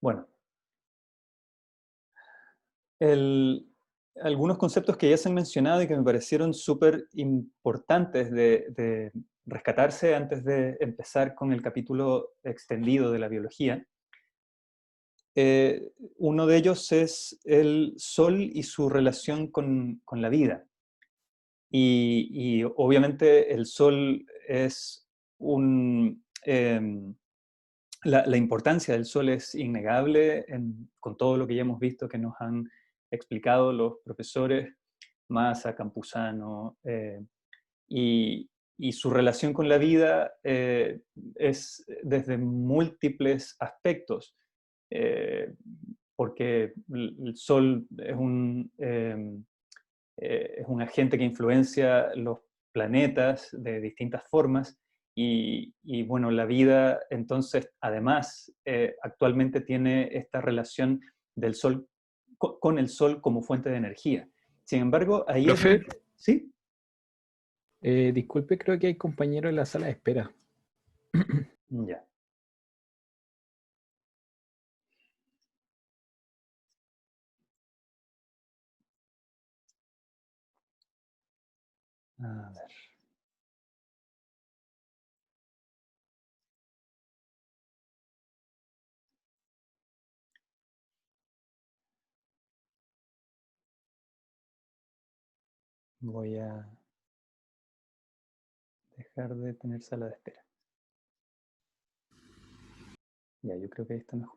Bueno, el- algunos conceptos que ya se han mencionado y que me parecieron súper importantes de rescatarse antes de empezar con el capítulo extendido de la biología. Uno de ellos es el sol y su relación con la vida. Y obviamente el sol es la importancia del sol es innegable con todo lo que ya hemos visto que nos han explicado los profesores Massa, Campuzano, y, y su relación con la vida es desde múltiples aspectos, eh, porque el sol es un agente que influencia los planetas de distintas formas y bueno, la vida entonces además actualmente tiene esta relación del sol con el sol como fuente de energía. Sin embargo, ahí es Profe, donde... ¿Sí? disculpe, creo que hay compañeros en la sala de espera. Ya. A ver. Voy a dejar de tener sala de espera. Ya, yo creo que ahí está mejor.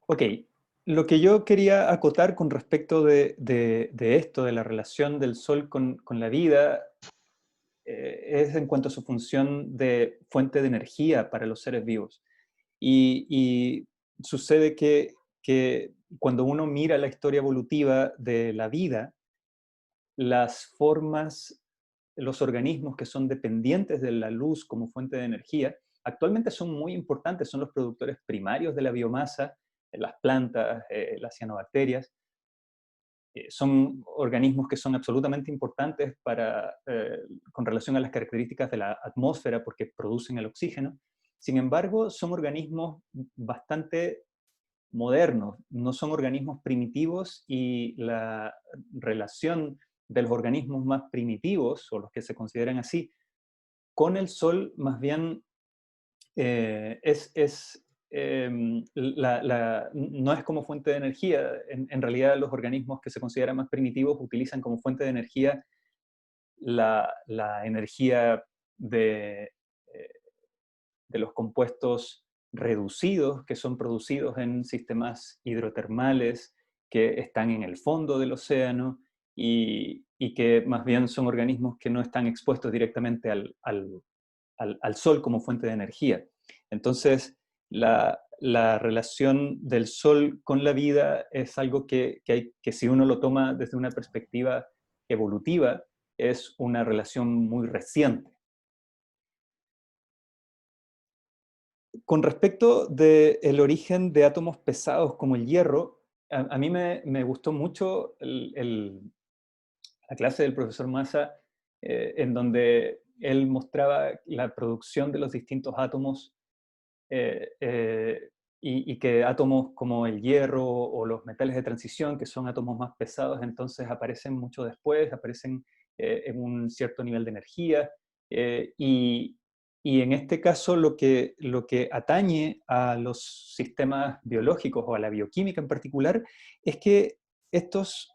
Ok, lo que yo quería acotar con respecto de esto, de la relación del Sol con la vida, es en cuanto a su función de fuente de energía para los seres vivos. Y sucede que cuando uno mira la historia evolutiva de la vida, las formas, los organismos que son dependientes de la luz como fuente de energía, actualmente son muy importantes, son los productores primarios de la biomasa, las plantas, las cianobacterias. Son organismos que son absolutamente importantes con relación a las características de la atmósfera porque producen el oxígeno. Sin embargo, son organismos bastante modernos, no son organismos primitivos y la relación de los organismos más primitivos, o los que se consideran así, con el Sol más bien no es como fuente de energía. En realidad los organismos que se consideran más primitivos utilizan como fuente de energía la energía de, eh, de los compuestos reducidos que son producidos en sistemas hidrotermales que están en el fondo del océano y que más bien son organismos que no están expuestos directamente al sol como fuente de energía. Entonces, la relación del sol con la vida es algo que si uno lo toma desde una perspectiva evolutiva, es una relación muy reciente. Con respecto del origen de átomos pesados como el hierro, a mí me gustó mucho la clase del profesor Massa, en donde él mostraba la producción de los distintos átomos eh, eh, y que átomos como el hierro o los metales de transición, que son átomos más pesados, entonces aparecen mucho después, aparecen en un cierto nivel de energía. eh, y, y en este caso lo que atañe a los sistemas biológicos o a la bioquímica en particular es que estos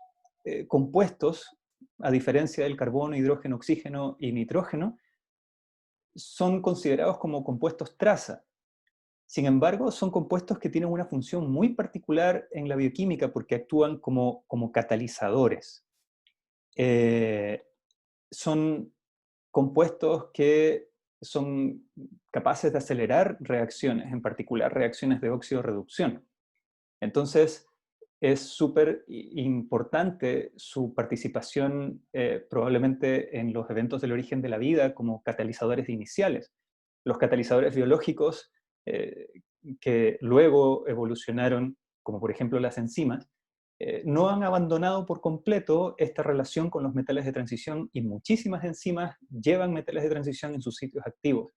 compuestos, a diferencia del carbono, hidrógeno, oxígeno y nitrógeno, son considerados como compuestos traza. Sin embargo, son compuestos que tienen una función muy particular en la bioquímica porque actúan como catalizadores. Eh, Son compuestos que son capaces de acelerar reacciones, en particular reacciones de óxido-reducción. Entonces, es súper importante su participación probablemente en los eventos del origen de la vida como catalizadores iniciales. Los catalizadores biológicos, eh, que luego evolucionaron, como por ejemplo las enzimas, no han abandonado por completo esta relación con los metales de transición y muchísimas enzimas llevan metales de transición en sus sitios activos.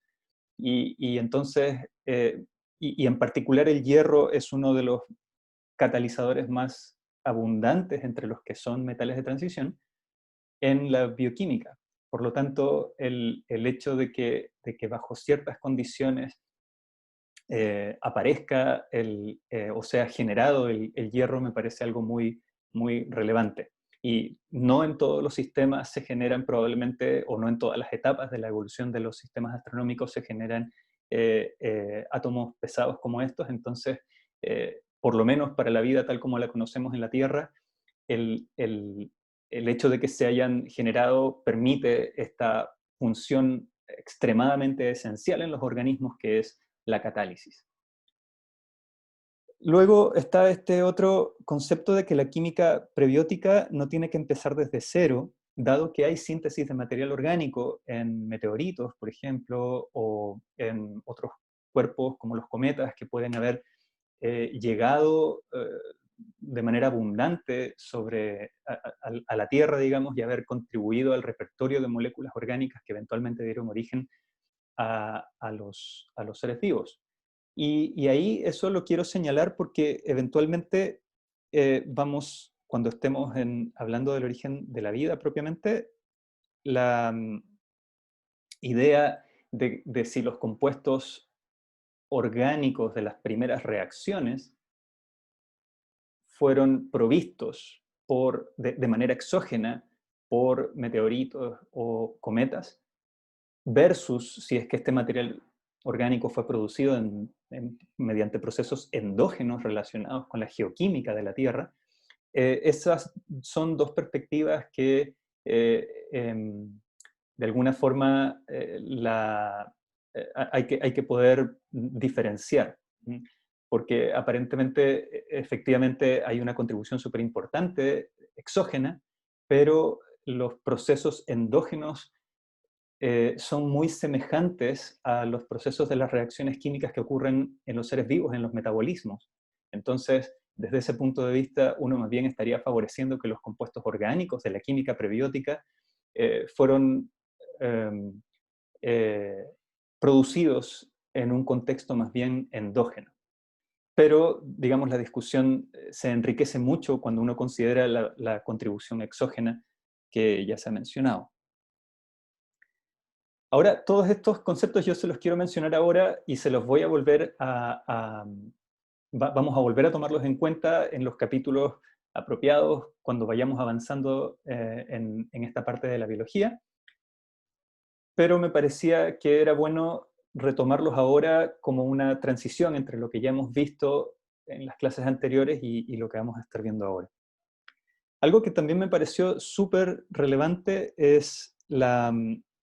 Y entonces, y en particular el hierro es uno de los catalizadores más abundantes entre los que son metales de transición en la bioquímica. Por lo tanto, el hecho de que bajo ciertas condiciones aparezca o sea generado el hierro me parece algo muy, muy relevante. Y no en todos los sistemas se generan probablemente, o no en todas las etapas de la evolución de los sistemas astronómicos se generan átomos pesados como estos. Entonces, por lo menos para la vida tal como la conocemos en la Tierra, el, el, el hecho de que se hayan generado permite esta función extremadamente esencial en los organismos, que es la catálisis. Luego está este otro concepto de que la química prebiótica no tiene que empezar desde cero, dado que hay síntesis de material orgánico en meteoritos, por ejemplo, o en otros cuerpos como los cometas que pueden haber llegado de manera abundante a la Tierra, digamos, y haber contribuido al repertorio de moléculas orgánicas que eventualmente dieron origen a los seres vivos. Y ahí eso lo quiero señalar porque eventualmente vamos, cuando estemos hablando del origen de la vida propiamente, la idea de si los compuestos orgánicos de las primeras reacciones fueron provistos de manera exógena por meteoritos o cometas, versus si es que este material orgánico fue producido mediante procesos endógenos relacionados con la geoquímica de la Tierra. Esas son dos perspectivas que de alguna forma hay que poder diferenciar, porque aparentemente, efectivamente, hay una contribución súper importante exógena, pero los procesos endógenos son muy semejantes a los procesos de las reacciones químicas que ocurren en los seres vivos, en los metabolismos. Entonces, desde ese punto de vista, uno más bien estaría favoreciendo que los compuestos orgánicos de la química prebiótica fueron eh, eh, producidos en un contexto más bien endógeno. Pero, digamos, la discusión se enriquece mucho cuando uno considera la contribución exógena que ya se ha mencionado. Ahora, todos estos conceptos yo se los quiero mencionar ahora y se los voy a volver vamos a volver a tomarlos en cuenta en los capítulos apropiados cuando vayamos avanzando en esta parte de la biología, pero me parecía que era bueno retomarlos ahora como una transición entre lo que ya hemos visto en las clases anteriores y lo que vamos a estar viendo ahora. Algo que también me pareció súper relevante es la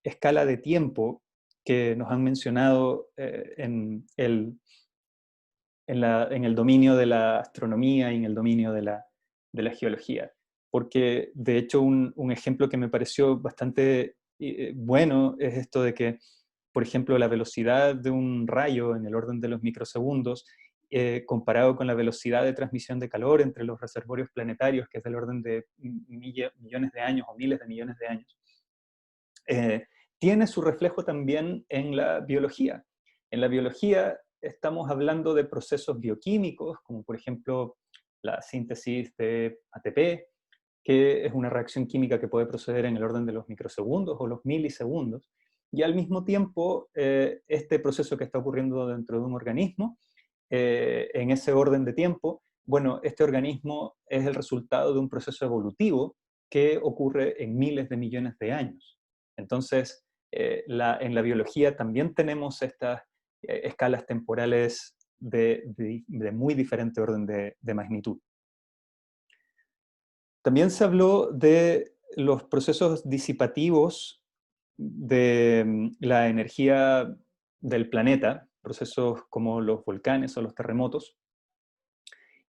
escala de tiempo que nos han mencionado en el dominio de la astronomía y en el dominio de la geología. Porque, de hecho, un ejemplo que me pareció bastante bueno es esto de que, por ejemplo, la velocidad de un rayo en el orden de los microsegundos, comparado con la velocidad de transmisión de calor entre los reservorios planetarios, que es del orden de millones de años o miles de millones de años, tiene su reflejo también en la biología. En la biología estamos hablando de procesos bioquímicos, como por ejemplo la síntesis de ATP, que es una reacción química que puede proceder en el orden de los microsegundos o los milisegundos, y al mismo tiempo este proceso que está ocurriendo dentro de un organismo, en ese orden de tiempo, bueno, este organismo es el resultado de un proceso evolutivo que ocurre en miles de millones de años. Entonces, en la biología también tenemos estas escalas temporales de muy diferente orden de magnitud. También se habló de los procesos disipativos de la energía del planeta, procesos como los volcanes o los terremotos,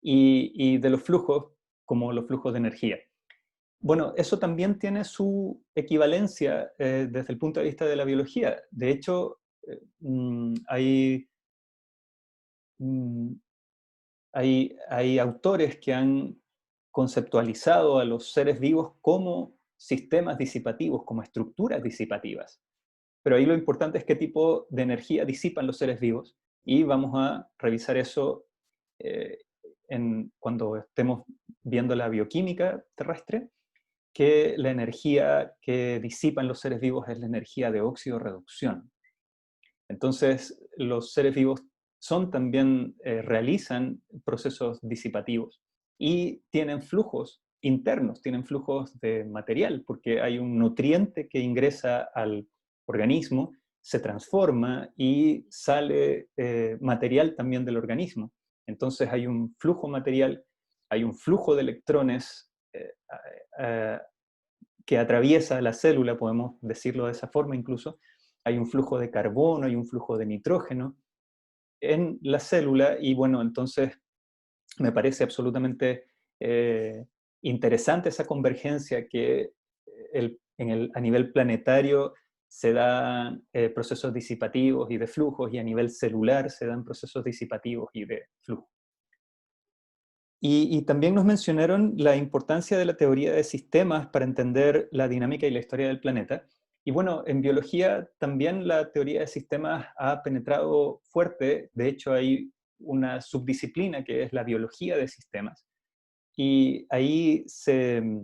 y de los flujos, como los flujos de energía. Bueno, eso también tiene su equivalencia desde el punto de vista de la biología. De hecho, hay mm, hay autores que han conceptualizado a los seres vivos como sistemas disipativos, como estructuras disipativas. Pero ahí lo importante es qué tipo de energía disipan los seres vivos, y vamos a revisar eso eh, cuando estemos viendo la bioquímica terrestre, que la energía que disipan los seres vivos es la energía de óxido-reducción. Entonces, los seres vivos también realizan procesos disipativos y tienen flujos internos, tienen flujos de material, porque hay un nutriente que ingresa al organismo, se transforma y sale material también del organismo. Entonces hay un flujo material, hay un flujo de electrones eh, que atraviesa la célula, podemos decirlo de esa forma incluso. Hay un flujo de carbono, hay un flujo de nitrógeno en la célula, y bueno, entonces me parece absolutamente eh, interesante esa convergencia que a nivel planetario se dan procesos disipativos y de flujos, y a nivel celular se dan procesos disipativos y de flujos. Y también nos mencionaron la importancia de la teoría de sistemas para entender la dinámica y la historia del planeta. Y bueno, en biología también la teoría de sistemas ha penetrado fuerte. De hecho, hay una subdisciplina que es la biología de sistemas. Y ahí se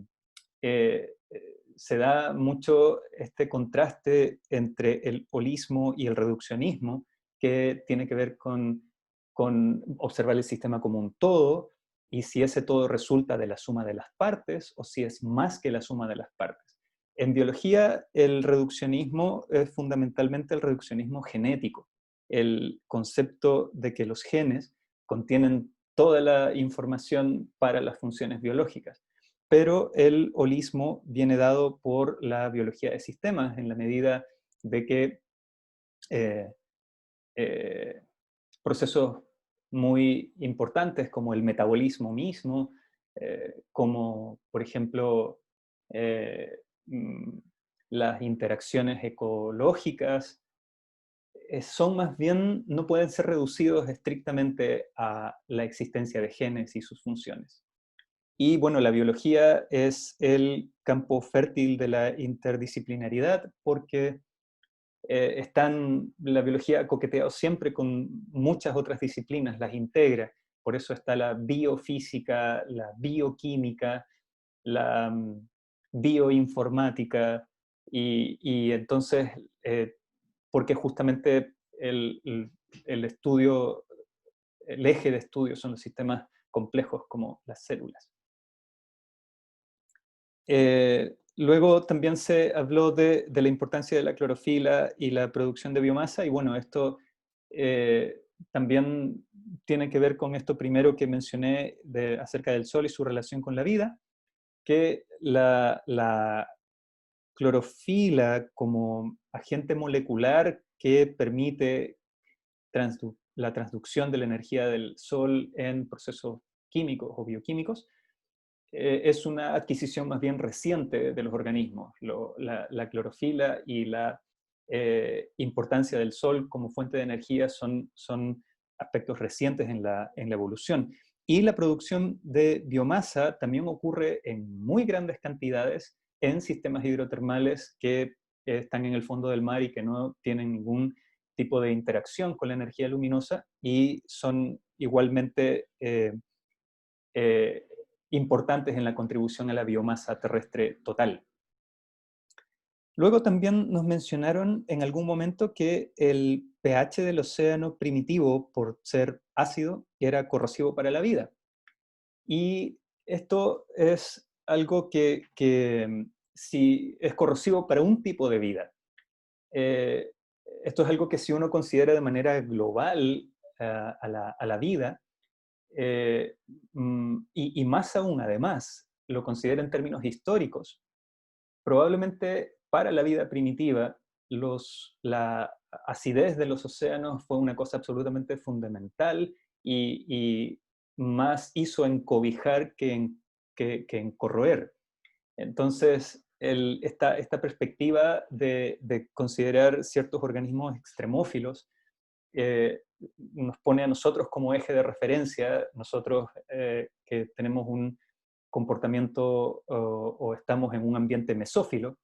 da mucho este contraste entre el holismo y el reduccionismo, que tiene que ver con observar el sistema como un todo, y si ese todo resulta de la suma de las partes o si es más que la suma de las partes. En biología, el reduccionismo es fundamentalmente el reduccionismo genético, el concepto de que los genes contienen toda la información para las funciones biológicas. Pero el holismo viene dado por la biología de sistemas, en la medida de que eh, eh, procesos muy importantes como el metabolismo mismo, como por ejemplo eh, mm, las interacciones ecológicas, son más bien, no pueden ser reducidos estrictamente a la existencia de genes y sus funciones. Y bueno, la biología es el campo fértil de la interdisciplinariedad, porque la biología ha coqueteado siempre con muchas otras disciplinas, las integra. Por eso está la biofísica, la bioquímica, la bioinformática, y entonces, porque justamente el estudio, el eje de estudio son los sistemas complejos como las células. Luego también se habló de la importancia de la clorofila y la producción de biomasa, y bueno, esto eh, también tiene que ver con esto primero que mencioné acerca del sol y su relación con la vida, que la clorofila como agente molecular que permite la transducción de la energía del sol en procesos químicos o bioquímicos, es una adquisición más bien reciente de los organismos. La clorofila y la importancia del sol como fuente de energía son aspectos recientes en la evolución. Y la producción de biomasa también ocurre en muy grandes cantidades en sistemas hidrotermales que están en el fondo del mar y que no tienen ningún tipo de interacción con la energía luminosa, y son igualmente eh, importantes en la contribución a la biomasa terrestre total. Luego también nos mencionaron en algún momento que el pH del océano primitivo, por ser ácido, era corrosivo para la vida. Y esto es algo que si es corrosivo para un tipo de vida, eh, esto es algo que si uno considera de manera global a la vida, eh, y más aún, además, lo considera en términos históricos, probablemente para la vida primitiva, la acidez de los océanos fue una cosa absolutamente fundamental, y más hizo en cobijar que en corroer. Entonces, esta perspectiva de considerar ciertos organismos extremófilos nos pone a nosotros como eje de referencia, nosotros que tenemos un comportamiento o estamos en un ambiente mesófilo,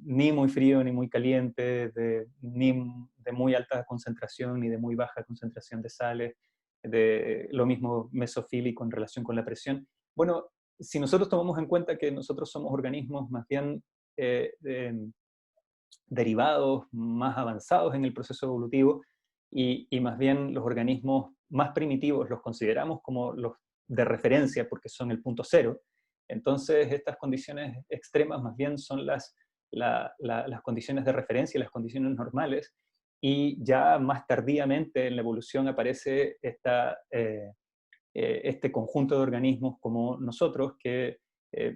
ni muy frío ni muy caliente, ni de muy alta concentración ni de muy baja concentración de sales, de lo mismo mesofílico en relación con la presión. Bueno, si nosotros tomamos en cuenta que nosotros somos organismos más bien derivados, más avanzados en el proceso evolutivo, y más bien los organismos más primitivos los consideramos como los de referencia porque son el punto cero, entonces estas condiciones extremas más bien son las condiciones de referencia, las condiciones normales, y ya más tardíamente en la evolución aparece este conjunto de organismos como nosotros que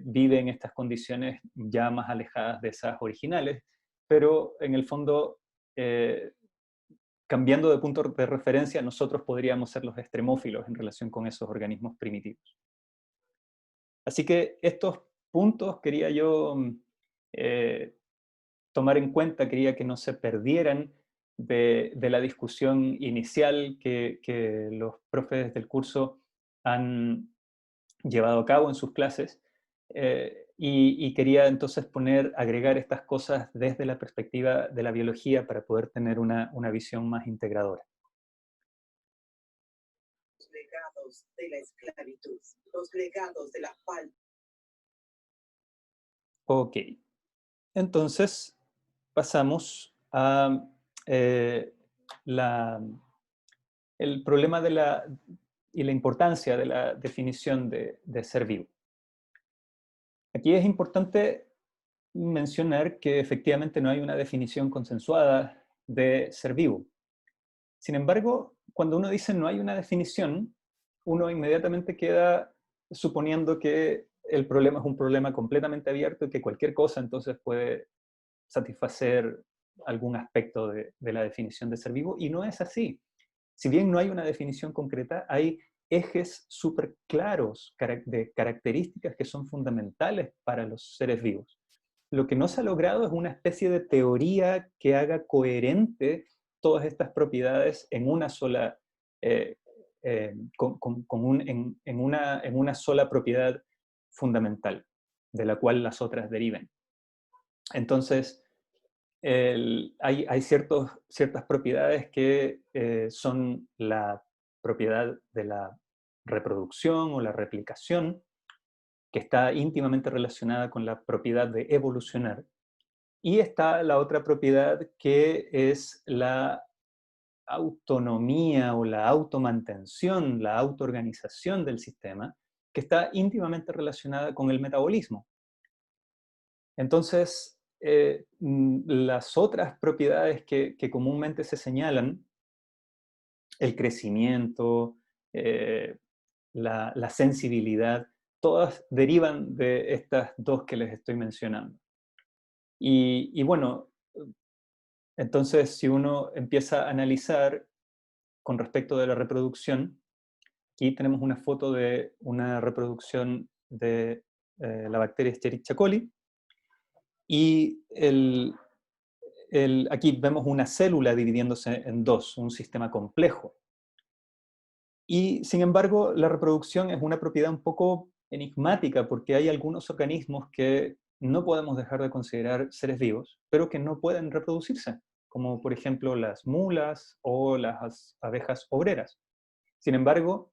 viven estas condiciones ya más alejadas de esas originales, pero en el fondo, cambiando de punto de referencia, nosotros podríamos ser los extremófilos en relación con esos organismos primitivos. Así que estos puntos quería yo eh, tomar en cuenta, quería que no se perdieran de la discusión inicial que los profes del curso han llevado a cabo en sus clases, y quería entonces agregar estas cosas desde la perspectiva de la biología para poder tener una visión más integradora. Los legados de la esclavitud, los legados de la falta. Ok, entonces pasamos a la, el problema y la importancia de la definición de ser vivo. Aquí es importante mencionar que efectivamente no hay una definición consensuada de ser vivo. Sin embargo, cuando uno dice no hay una definición, uno inmediatamente queda suponiendo que el problema es un problema completamente abierto y que cualquier cosa entonces puede satisfacer algún aspecto de la definición de ser vivo, y no es así. Si bien no hay una definición concreta, hay ejes súper claros de características que son fundamentales para los seres vivos. Lo que no se ha logrado es una especie de teoría que haga coherente todas estas propiedades en una sola, en una sola propiedad fundamental, de la cual las otras deriven. Entonces, hay ciertas propiedades que son la propiedad de la reproducción o la replicación, que está íntimamente relacionada con la propiedad de evolucionar. Y está la otra propiedad que es la autonomía o la automantención, la autoorganización del sistema, que está íntimamente relacionada con el metabolismo. Entonces, las otras propiedades que comúnmente se señalan, el crecimiento, la sensibilidad, todas derivan de estas dos que les estoy mencionando. Y bueno, entonces si uno empieza a analizar con respecto de la reproducción, aquí tenemos una foto de una reproducción de la bacteria Escherichia coli, y aquí vemos una célula dividiéndose en dos, un sistema complejo. Y sin embargo, la reproducción es una propiedad un poco enigmática porque hay algunos organismos que no podemos dejar de considerar seres vivos, pero que no pueden reproducirse, como por ejemplo las mulas o las abejas obreras. Sin embargo,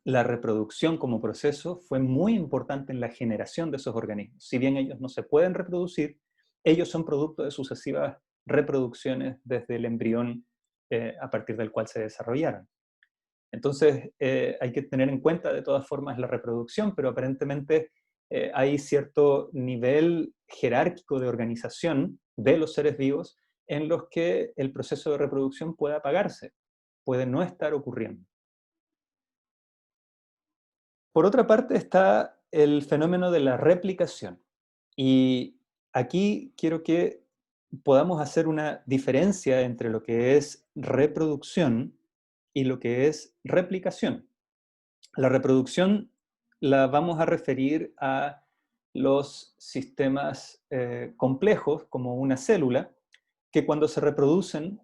la reproducción como proceso fue muy importante en la generación de esos organismos. Si bien ellos no se pueden reproducir, ellos son producto de sucesivas reproducciones desde el embrión a partir del cual se desarrollaron. Entonces, hay que tener en cuenta de todas formas la reproducción, pero aparentemente hay cierto nivel jerárquico de organización de los seres vivos en los que el proceso de reproducción puede apagarse, puede no estar ocurriendo. Por otra parte está el fenómeno de la replicación. Y aquí quiero que podamos hacer una diferencia entre lo que es reproducción y lo que es replicación. La reproducción la vamos a referir a los sistemas complejos, como una célula, que cuando se reproducen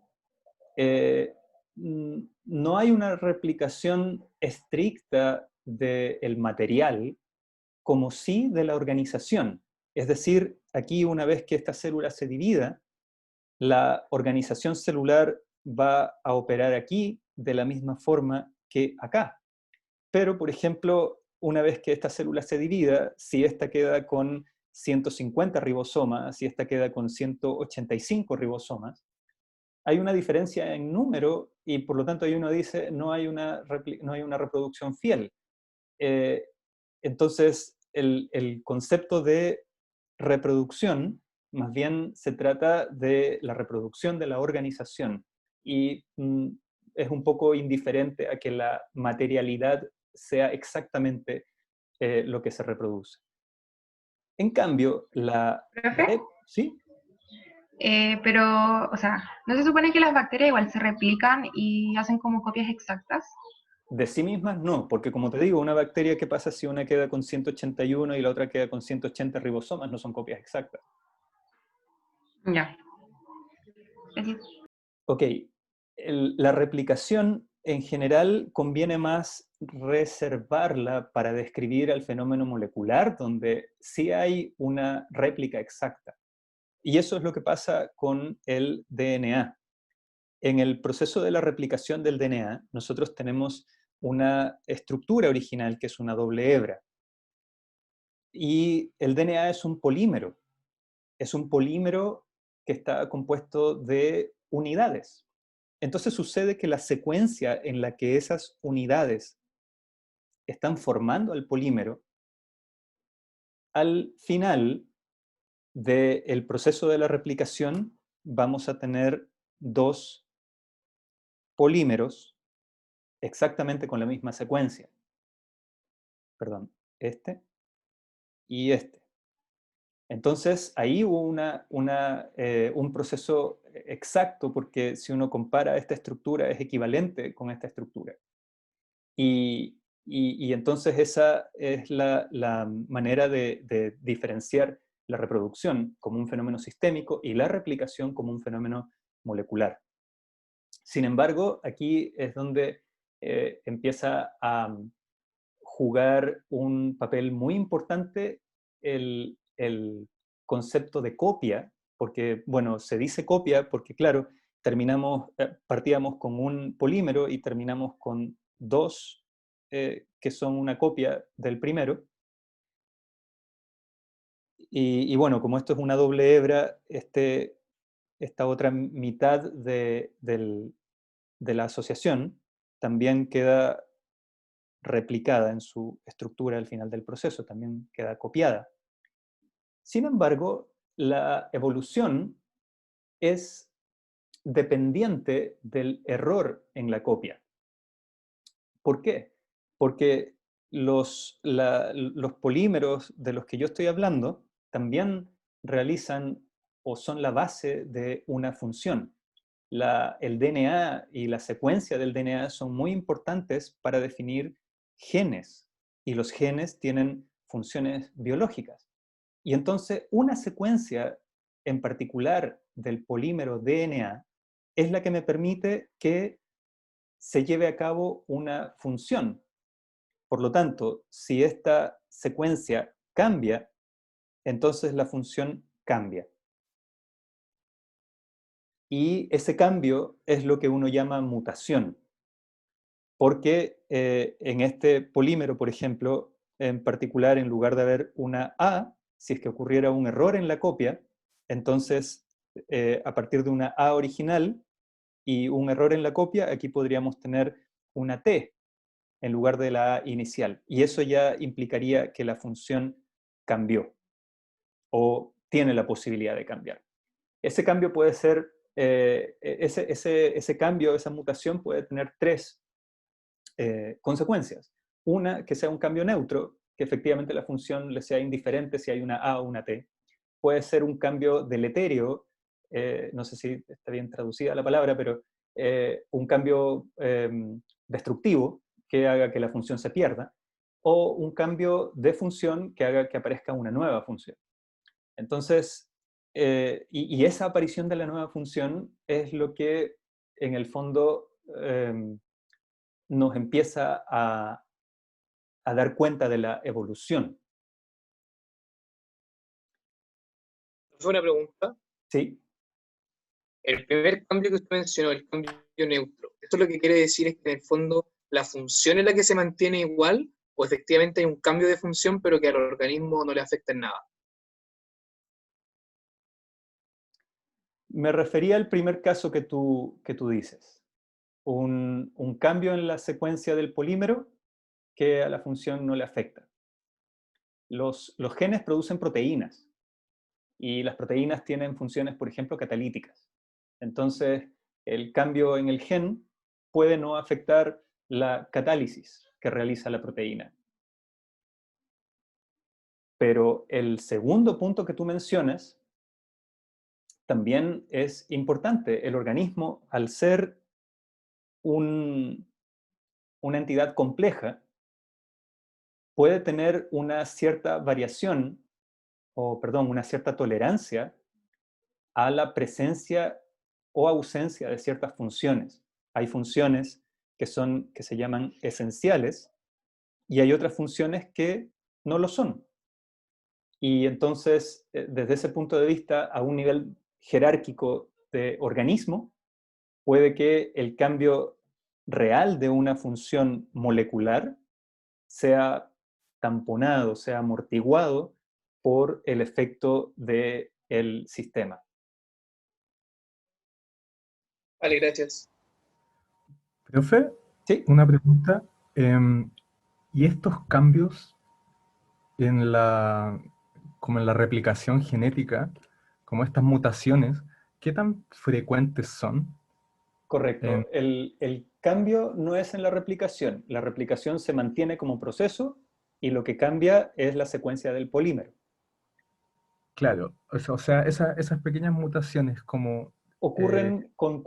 no hay una replicación estricta del material, como sí de la organización. Es decir, aquí una vez que esta célula se divida, la organización celular va a operar aquí de la misma forma que acá. Pero, por ejemplo, una vez que esta célula se divida, si esta queda con 150 ribosomas, si esta queda con 185 ribosomas, hay una diferencia en número y por lo tanto ahí uno dice no hay una reproducción fiel. Eh, entonces, el concepto de reproducción más bien se trata de la reproducción de la organización y es un poco indiferente a que la materialidad sea exactamente lo que se reproduce. En cambio, ¿Profe? ¿sí? Pero, o sea, ¿no se supone que las bacterias igual se replican y hacen como copias exactas? De sí mismas no, porque como te digo, una bacteria, ¿qué pasa si una queda con 181 y la otra queda con 180 ribosomas? No son copias exactas. Ya. Así. Ok, la replicación en general conviene más reservarla para describir el fenómeno molecular, donde sí hay una réplica exacta. Y eso es lo que pasa con el DNA. En el proceso de la replicación del DNA, nosotros tenemos una estructura original que es una doble hebra. Y el DNA es un polímero. Es un polímero que está compuesto de unidades. Entonces sucede que la secuencia en la que esas unidades están formando el polímero, al final del proceso de la replicación vamos a tener dos polímeros exactamente con la misma secuencia. Perdón, este y este. Entonces, ahí hubo un proceso exacto, porque si uno compara esta estructura, es equivalente con esta estructura. Y entonces esa es la manera de diferenciar la reproducción como un fenómeno sistémico y la replicación como un fenómeno molecular. Sin embargo, aquí es donde empieza a jugar un papel muy importante el concepto de copia, porque, bueno, se dice copia porque, claro, partíamos con un polímero y terminamos con dos que son una copia del primero. Y bueno, como esto es una doble hebra, esta otra mitad de la asociación también queda replicada en su estructura al final del proceso, también queda copiada. Sin embargo, la evolución es dependiente del error en la copia. ¿Por qué? Porque los polímeros de los que yo estoy hablando también realizan o son la base de una función. El DNA y la secuencia del DNA son muy importantes para definir genes, y los genes tienen funciones biológicas. Y entonces una secuencia en particular del polímero DNA es la que me permite que se lleve a cabo una función. Por lo tanto, si esta secuencia cambia, entonces la función cambia. Y ese cambio es lo que uno llama mutación. Porque en este polímero, por ejemplo, en particular, en lugar de haber una A, si es que ocurriera un error en la copia, entonces a partir de una A original y un error en la copia, aquí podríamos tener una T en lugar de la A inicial. Y eso ya implicaría que la función cambió o tiene la posibilidad de cambiar. Ese cambio puede ser, ese cambio, esa mutación puede tener tres consecuencias. Una, que sea un cambio neutro, que efectivamente la función le sea indiferente si hay una A o una T. Puede ser un cambio deleterio, no sé si está bien traducida la palabra, pero un cambio destructivo que haga que la función se pierda, o un cambio de función que haga que aparezca una nueva función. Entonces, y esa aparición de la nueva función es lo que en el fondo nos empieza a dar cuenta de la evolución. Fue una pregunta. ¿Sí? El primer cambio que usted mencionó, el cambio neutro, ¿esto lo que quiere decir es que en el fondo la función es la que se mantiene igual o efectivamente hay un cambio de función pero que al organismo no le afecta en nada? Me refería al primer caso que tú dices. Un cambio en la secuencia del polímero que a la función no le afecta. Los genes producen proteínas y las proteínas tienen funciones, por ejemplo, catalíticas. Entonces, el cambio en el gen puede no afectar la catálisis que realiza la proteína. Pero el segundo punto que tú mencionas también es importante. El organismo, al ser una entidad compleja, puede tener una cierta variación, o perdón, una cierta tolerancia a la presencia o ausencia de ciertas funciones. Hay funciones que se llaman esenciales y hay otras funciones que no lo son. Y entonces, desde ese punto de vista, a un nivel jerárquico de organismo, puede que el cambio real de una función molecular sea tamponado, sea amortiguado por el efecto del sistema. Vale, gracias. Profe, Sí, una pregunta. ¿Y estos cambios como en la replicación genética, como estas mutaciones, qué tan frecuentes son? correcto. El cambio no es en la replicación se mantiene como proceso y lo que cambia es la secuencia del polímero. Claro, o sea, esas pequeñas mutaciones como... Ocurren con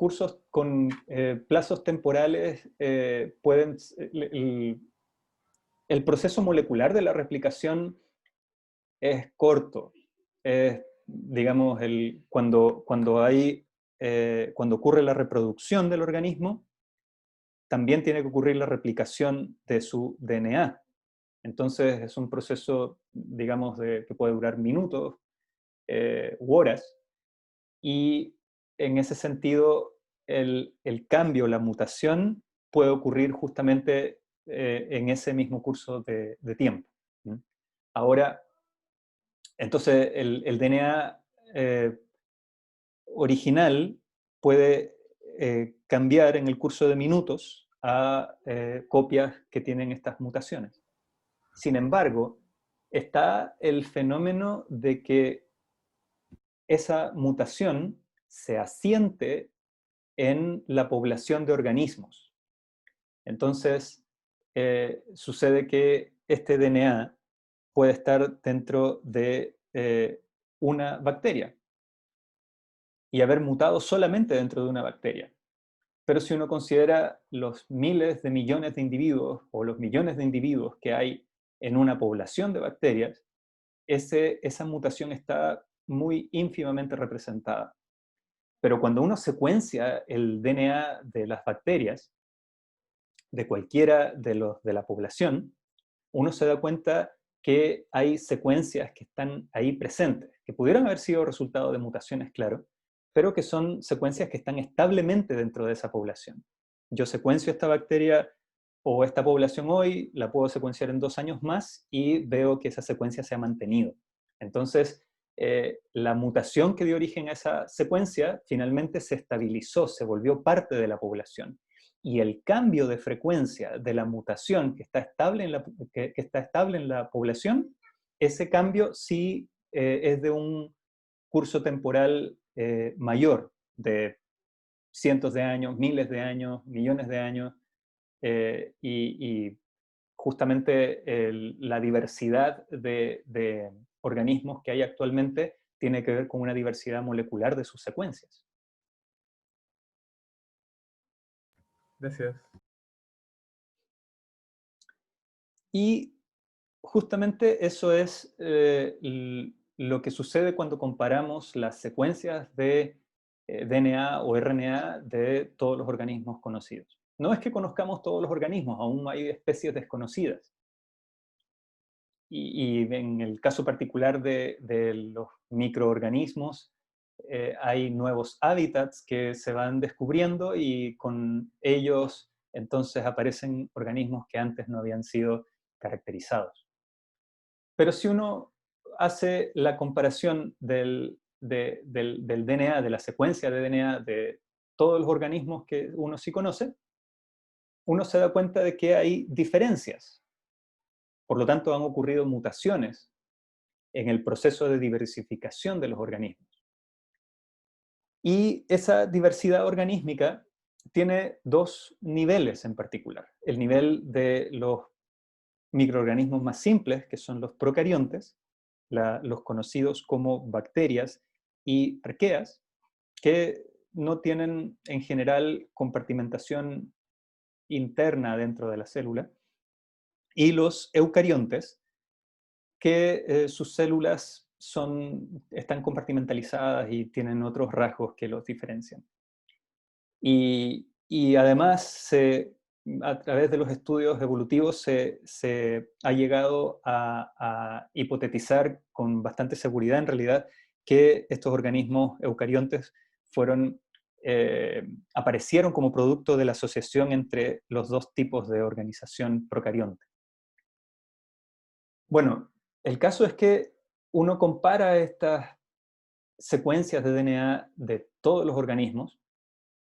plazos temporales, el proceso molecular de la replicación es corto. Digamos, cuando ocurre la reproducción del organismo, también tiene que ocurrir la replicación de su DNA. Entonces es un proceso, digamos, que puede durar minutos u horas, y en ese sentido el cambio, la mutación, puede ocurrir justamente en ese mismo curso de tiempo. ¿Mm? Ahora, entonces el DNA original puede cambiar en el curso de minutos a copias que tienen estas mutaciones. Sin embargo, está el fenómeno de que esa mutación se asiente en la población de organismos. Entonces, sucede que este DNA puede estar dentro de una bacteria y haber mutado solamente dentro de una bacteria. Pero si uno considera los miles de millones de individuos o los millones de individuos que hay en una población de bacterias, esa mutación está muy ínfimamente representada. Pero cuando uno secuencia el DNA de las bacterias, de cualquiera de la población, uno se da cuenta que hay secuencias que están ahí presentes, que pudieran haber sido resultado de mutaciones, claro, pero que son secuencias que están establemente dentro de esa población. Yo secuencio esta bacteria o esta población hoy, la puedo secuenciar en 2 años más y veo que esa secuencia se ha mantenido. Entonces, la mutación que dio origen a esa secuencia finalmente se estabilizó, se volvió parte de la población. Y el cambio de frecuencia de la mutación que está estable en la población, ese cambio sí es de un curso temporal mayor, de cientos de años, miles de años, millones de años, y justamente la diversidad de organismos que hay actualmente tiene que ver con una diversidad molecular de sus secuencias. Gracias. Y justamente eso es lo que sucede cuando comparamos las secuencias de DNA o RNA de todos los organismos conocidos. No es que conozcamos todos los organismos, aún hay especies desconocidas. Y en el caso particular de los microorganismos, hay nuevos hábitats que se van descubriendo y con ellos entonces aparecen organismos que antes no habían sido caracterizados. Pero si uno hace la comparación del DNA, de la secuencia de DNA de todos los organismos que uno sí conoce, uno se da cuenta de que hay diferencias. Por lo tanto, han ocurrido mutaciones en el proceso de diversificación de los organismos. Y esa diversidad organísmica tiene dos niveles en particular. El nivel de los microorganismos más simples, que son los procariontes, los conocidos como bacterias y arqueas, que no tienen en general compartimentación interna dentro de la célula, y los eucariontes, que sus células están compartimentalizadas y tienen otros rasgos que los diferencian. Y además, a través de los estudios evolutivos se ha llegado a hipotetizar con bastante seguridad, en realidad, que estos organismos eucariontes aparecieron como producto de la asociación entre los dos tipos de organización procarionte. Bueno, el caso es que uno compara estas secuencias de DNA de todos los organismos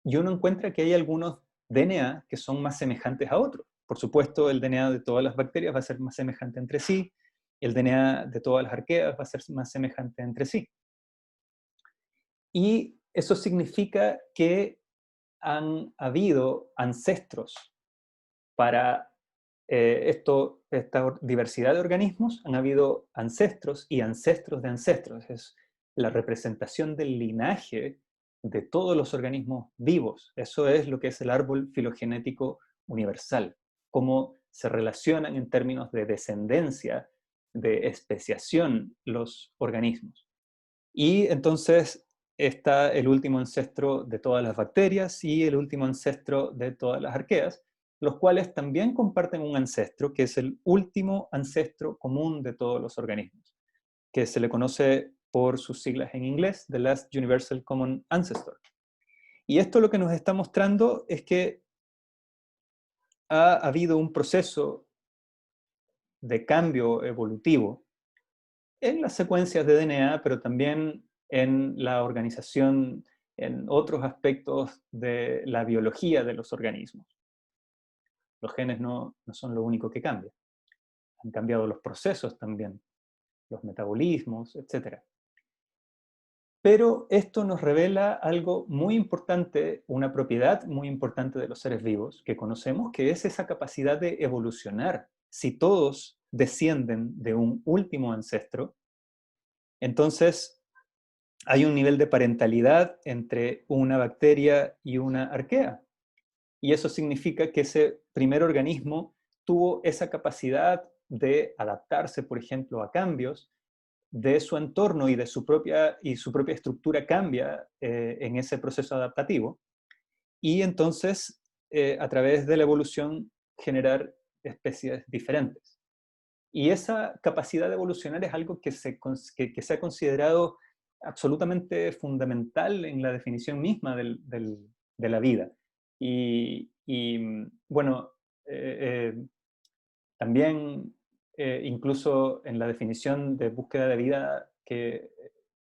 y uno encuentra que hay algunos DNA que son más semejantes a otros. Por supuesto, el DNA de todas las bacterias va a ser más semejante entre sí, y el DNA de todas las arqueas va a ser más semejante entre sí. Y eso significa que han habido ancestros para esta diversidad de organismos, han habido ancestros y ancestros de ancestros. Es la representación del linaje de todos los organismos vivos. Eso es lo que es el árbol filogenético universal, cómo se relacionan en términos de descendencia, de especiación los organismos. Y entonces está el último ancestro de todas las bacterias y el último ancestro de todas las arqueas, los cuales también comparten un ancestro, que es el último ancestro común de todos los organismos, que se le conoce por sus siglas en inglés, The Last Universal Common Ancestor. Y esto lo que nos está mostrando es que ha habido un proceso de cambio evolutivo en las secuencias de DNA, pero también en la organización, en otros aspectos de la biología de los organismos. Los genes no son lo único que cambia. Han cambiado los procesos también, los metabolismos, etc. Pero esto nos revela algo muy importante, una propiedad muy importante de los seres vivos que conocemos, que es esa capacidad de evolucionar. Si todos descienden de un último ancestro, entonces hay un nivel de parentalidad entre una bacteria y una arquea. Y eso significa que ese primer organismo tuvo esa capacidad de adaptarse, por ejemplo, a cambios de su entorno y su propia estructura cambia en ese proceso adaptativo. Y entonces, a través de la evolución, generar especies diferentes. Y esa capacidad de evolucionar es algo que se ha considerado absolutamente fundamental en la definición misma de la vida. Y bueno, también incluso en la definición de búsqueda de vida que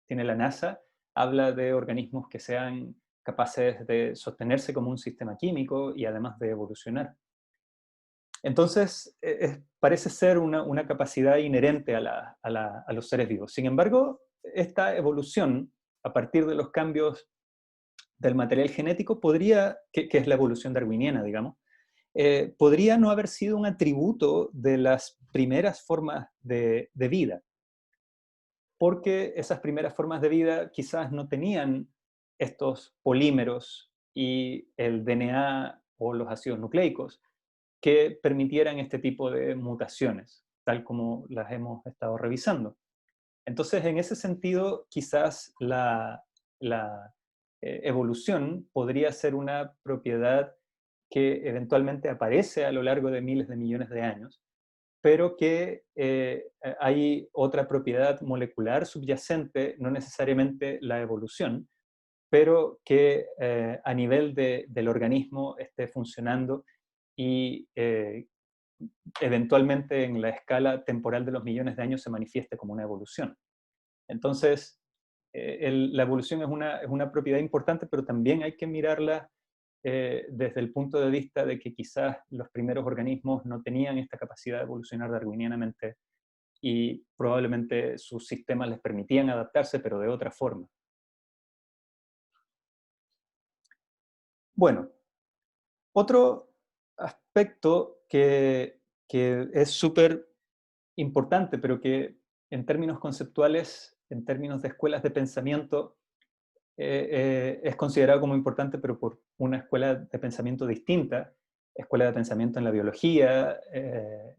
tiene la NASA, habla de organismos que sean capaces de sostenerse como un sistema químico y además de evolucionar. Entonces, parece ser una capacidad inherente a los seres vivos. Sin embargo, esta evolución, a partir de los cambios del material genético, que es la evolución darwiniana, digamos, podría no haber sido un atributo de las primeras formas de vida, porque esas primeras formas de vida quizás no tenían estos polímeros y el DNA o los ácidos nucleicos que permitieran este tipo de mutaciones, tal como las hemos estado revisando. Entonces, en ese sentido, quizás la evolución podría ser una propiedad que eventualmente aparece a lo largo de miles de millones de años, pero que hay otra propiedad molecular subyacente, no necesariamente la evolución, pero que a nivel del organismo esté funcionando y eventualmente en la escala temporal de los millones de años se manifieste como una evolución. Entonces, la evolución es una propiedad importante, pero también hay que mirarla desde el punto de vista de que quizás los primeros organismos no tenían esta capacidad de evolucionar darwinianamente y probablemente sus sistemas les permitían adaptarse, pero de otra forma. Bueno, otro aspecto que es súper importante, pero que en términos conceptuales, en términos de escuelas de pensamiento, es considerado como importante, pero por una escuela de pensamiento distinta, escuela de pensamiento en la biología,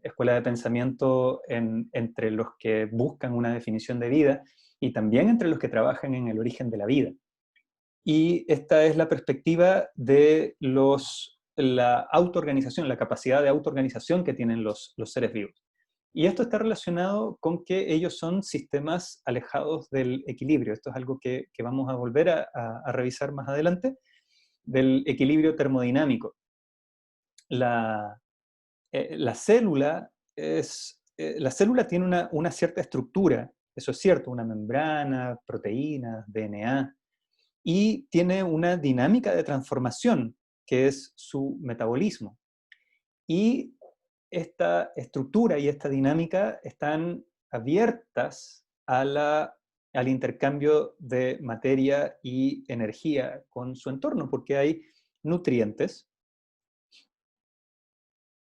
escuela de pensamiento entre los que buscan una definición de vida y también entre los que trabajan en el origen de la vida. Y esta es la perspectiva de la autoorganización, la capacidad de autoorganización que tienen los seres vivos. Y esto está relacionado con que ellos son sistemas alejados del equilibrio. Esto es algo que vamos a volver a revisar más adelante, del equilibrio termodinámico. La célula tiene una cierta estructura, eso es cierto, una membrana, proteínas, DNA, y tiene una dinámica de transformación, que es su metabolismo. Y esta estructura y esta dinámica están abiertas al intercambio de materia y energía con su entorno, porque hay nutrientes,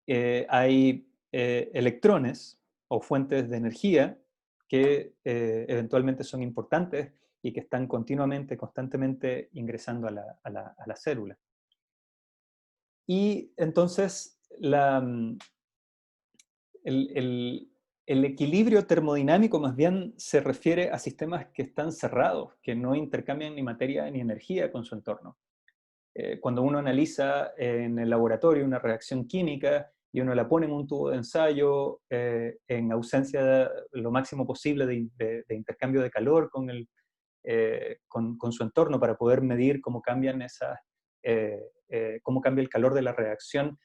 hay electrones o fuentes de energía que eventualmente son importantes y que están continuamente, constantemente ingresando a la célula. Y entonces el equilibrio termodinámico más bien se refiere a sistemas que están cerrados, que no intercambian ni materia ni energía con su entorno. Cuando uno analiza en el laboratorio una reacción química y uno la pone en un tubo de ensayo en ausencia lo máximo posible de intercambio de calor con su entorno para poder medir cómo cambian cómo cambia el calor de la reacción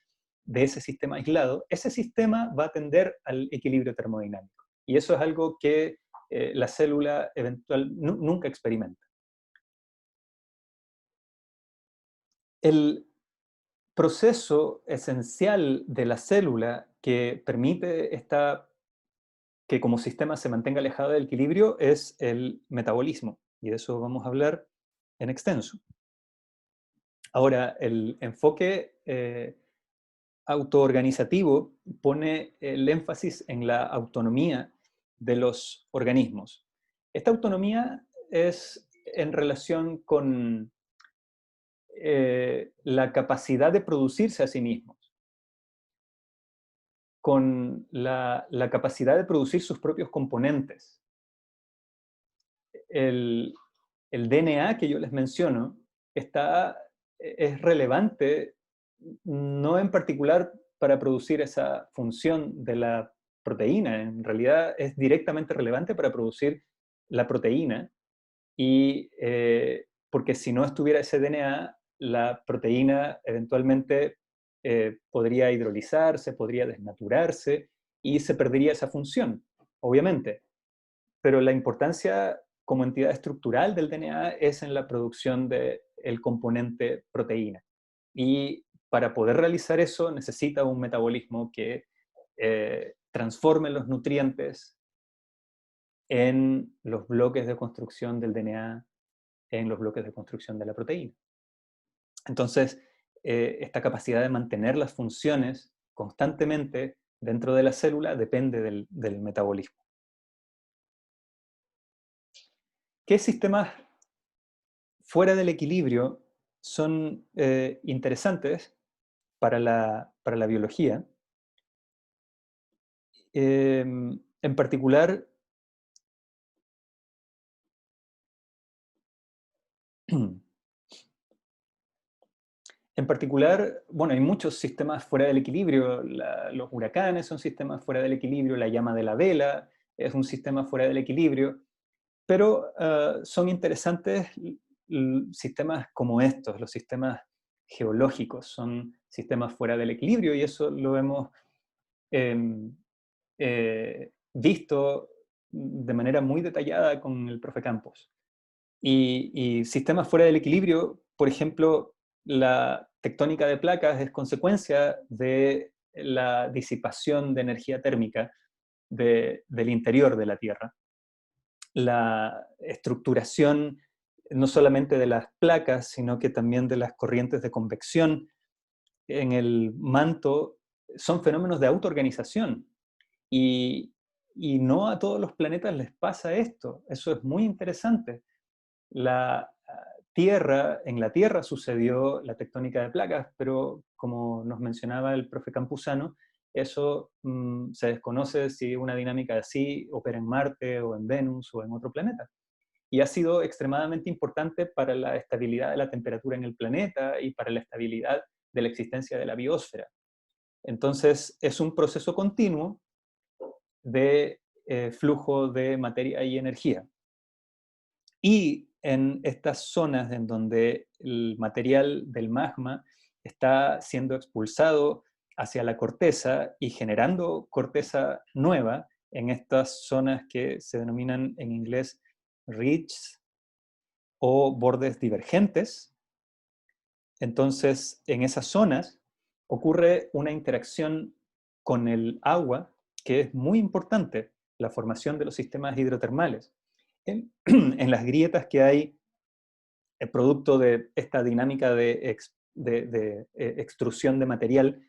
de ese sistema aislado, ese sistema va a tender al equilibrio termodinámico. Y eso es algo que la célula nunca experimenta. El proceso esencial de la célula que permite que como sistema se mantenga alejado del equilibrio es el metabolismo. Y de eso vamos a hablar en extenso. Ahora, el enfoque autoorganizativo pone el énfasis en la autonomía de los organismos. Esta autonomía es en relación con la capacidad de producirse a sí mismos, con la capacidad de producir sus propios componentes. El DNA que yo les menciono es relevante no en particular para producir esa función de la proteína, en realidad es directamente relevante para producir la proteína y porque si no estuviera ese DNA, la proteína eventualmente podría hidrolizarse, podría desnaturarse y se perdería esa función, obviamente. Pero la importancia como entidad estructural del DNA es en la producción del componente proteína. Y para poder realizar eso necesita un metabolismo que transforme los nutrientes en los bloques de construcción del DNA, en los bloques de construcción de la proteína. Entonces, esta capacidad de mantener las funciones constantemente dentro de la célula depende del metabolismo. ¿Qué sistemas fuera del equilibrio son interesantes para la biología? En particular, En particular, bueno, hay muchos sistemas fuera del equilibrio. Los huracanes son sistemas fuera del equilibrio, la llama de la vela es un sistema fuera del equilibrio, pero son interesantes sistemas como estos, los sistemas geológicos, son sistemas fuera del equilibrio, y eso lo hemos visto de manera muy detallada con el profe Campos. Y sistemas fuera del equilibrio, por ejemplo, la tectónica de placas es consecuencia de la disipación de energía térmica del interior de la Tierra. La estructuración no solamente de las placas, sino que también de las corrientes de convección en el manto son fenómenos de autoorganización. Y no a todos los planetas les pasa esto. Eso es muy interesante. La Tierra, en la Tierra sucedió la tectónica de placas, pero como nos mencionaba el profe Campuzano, eso se desconoce si una dinámica así opera en Marte o en Venus o en otro planeta. Y ha sido extremadamente importante para la estabilidad de la temperatura en el planeta y para la estabilidad de la existencia de la biosfera. Entonces, es un proceso continuo de flujo de materia y energía. Y en estas zonas en donde el material del magma está siendo expulsado hacia la corteza y generando corteza nueva, en estas zonas que se denominan en inglés ridges o bordes divergentes, entonces en esas zonas ocurre una interacción con el agua que es muy importante, la formación de los sistemas hidrotermales. En las grietas que hay, el producto de esta dinámica de extrusión de material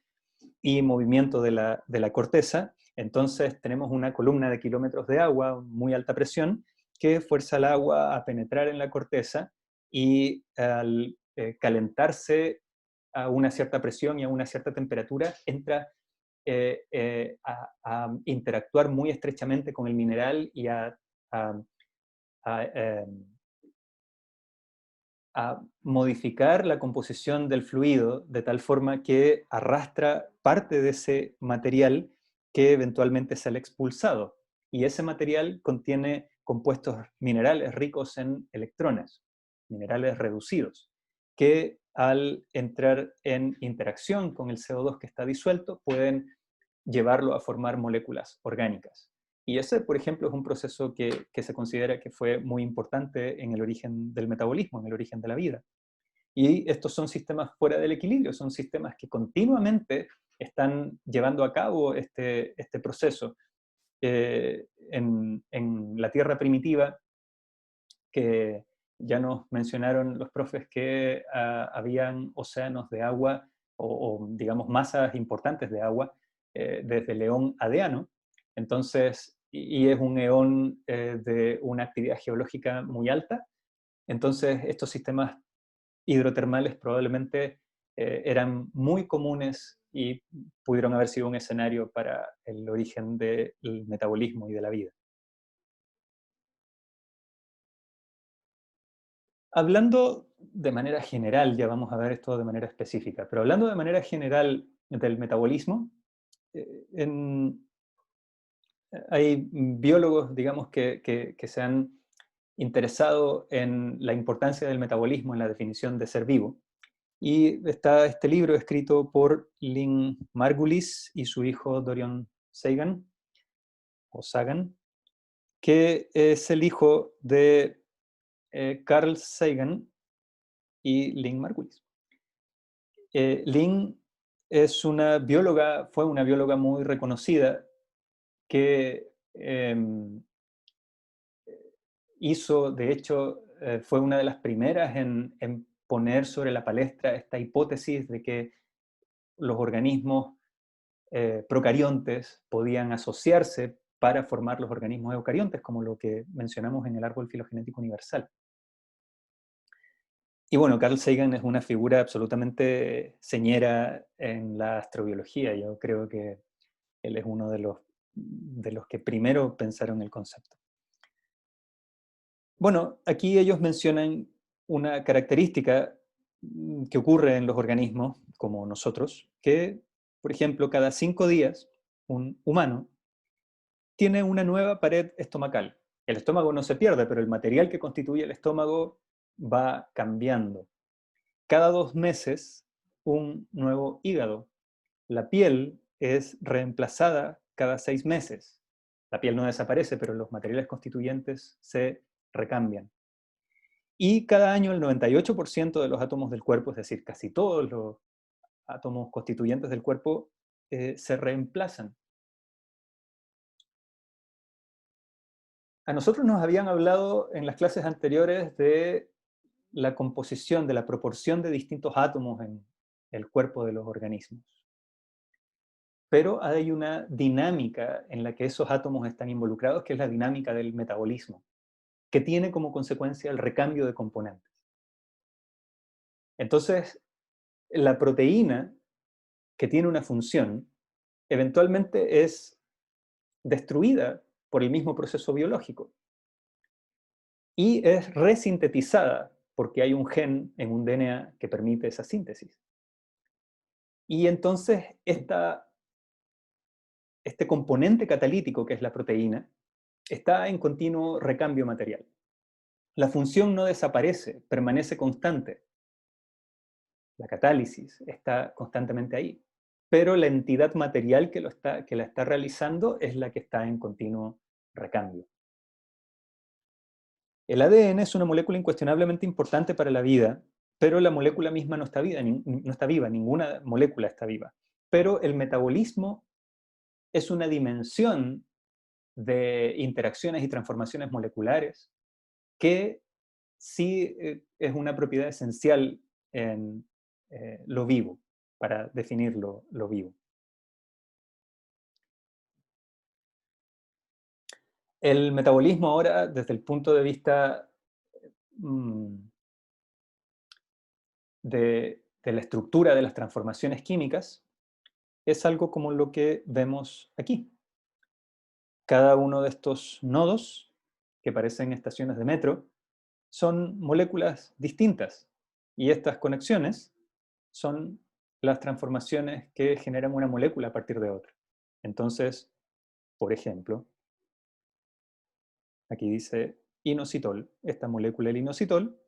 y movimiento de la corteza, entonces tenemos una columna de kilómetros de agua, muy alta presión, que fuerza el agua a penetrar en la corteza y al calentarse a una cierta presión y a una cierta temperatura, entra a interactuar muy estrechamente con el mineral y a modificar la composición del fluido de tal forma que arrastra parte de ese material que eventualmente sale expulsado. Y ese material contiene compuestos minerales ricos en electrones, minerales reducidos, que al entrar en interacción con el CO2 que está disuelto pueden llevarlo a formar moléculas orgánicas. Y ese, por ejemplo, es un proceso que se considera que fue muy importante en el origen del metabolismo, en el origen de la vida. Y estos son sistemas fuera del equilibrio, son sistemas que continuamente están llevando a cabo este proceso. En la Tierra primitiva, que ya nos mencionaron los profes que habían océanos de agua o, digamos, masas importantes de agua desde el eón Adeano. Entonces, y es un eón de una actividad geológica muy alta. Entonces, estos sistemas hidrotermales probablemente eran muy comunes y pudieron haber sido un escenario para el origen del metabolismo y de la vida. Hablando de manera general, ya vamos a ver esto de manera específica, pero hablando de manera general del metabolismo, hay biólogos, digamos, que se han interesado en la importancia del metabolismo en la definición de ser vivo. Y está este libro escrito por Lynn Margulis y su hijo Dorian Sagan, o Sagan, que es el hijo de Carl Sagan y Lynn Margulis. Lynn es una bióloga, fue una bióloga muy reconocida que hizo, de hecho, fue una de las primeras en poner sobre la palestra esta hipótesis de que los organismos procariontes podían asociarse para formar los organismos eucariontes, como lo que mencionamos en el árbol filogenético universal. Y bueno, Carl Sagan es una figura absolutamente señera en la astrobiología. Yo creo que él es uno de los que primero pensaron el concepto. Bueno, aquí ellos mencionan una característica que ocurre en los organismos como nosotros, que, por ejemplo, cada 5 días un humano tiene una nueva pared estomacal. El estómago no se pierde, pero el material que constituye el estómago va cambiando. Cada 2 meses un nuevo hígado. La piel es reemplazada cada 6 meses. La piel no desaparece, pero los materiales constituyentes se recambian. Y cada año el 98% de los átomos del cuerpo, es decir, casi todos los átomos constituyentes del cuerpo, se reemplazan. A nosotros nos habían hablado en las clases anteriores de la composición, de la proporción de distintos átomos en el cuerpo de los organismos. Pero hay una dinámica en la que esos átomos están involucrados, que es la dinámica del metabolismo, que tiene como consecuencia el recambio de componentes. Entonces, la proteína, que tiene una función, eventualmente es destruida por el mismo proceso biológico y es resintetizada porque hay un gen en un DNA que permite esa síntesis. Y entonces este componente catalítico, que es la proteína, está en continuo recambio material. La función no desaparece, permanece constante. La catálisis está constantemente ahí. Pero la entidad material que la está realizando es la que está en continuo recambio. El ADN es una molécula incuestionablemente importante para la vida, pero la molécula misma no está viva, ninguna molécula está viva. Pero el metabolismo es una dimensión de interacciones y transformaciones moleculares que sí es una propiedad esencial en lo vivo, para definir lo vivo. El metabolismo ahora, desde el punto de vista de la estructura de las transformaciones químicas, es algo como lo que vemos aquí. Cada uno de estos nodos, que parecen estaciones de metro, son moléculas distintas. Y estas conexiones son las transformaciones que generan una molécula a partir de otra. Entonces, por ejemplo, aquí dice inositol, esta molécula, el inositol,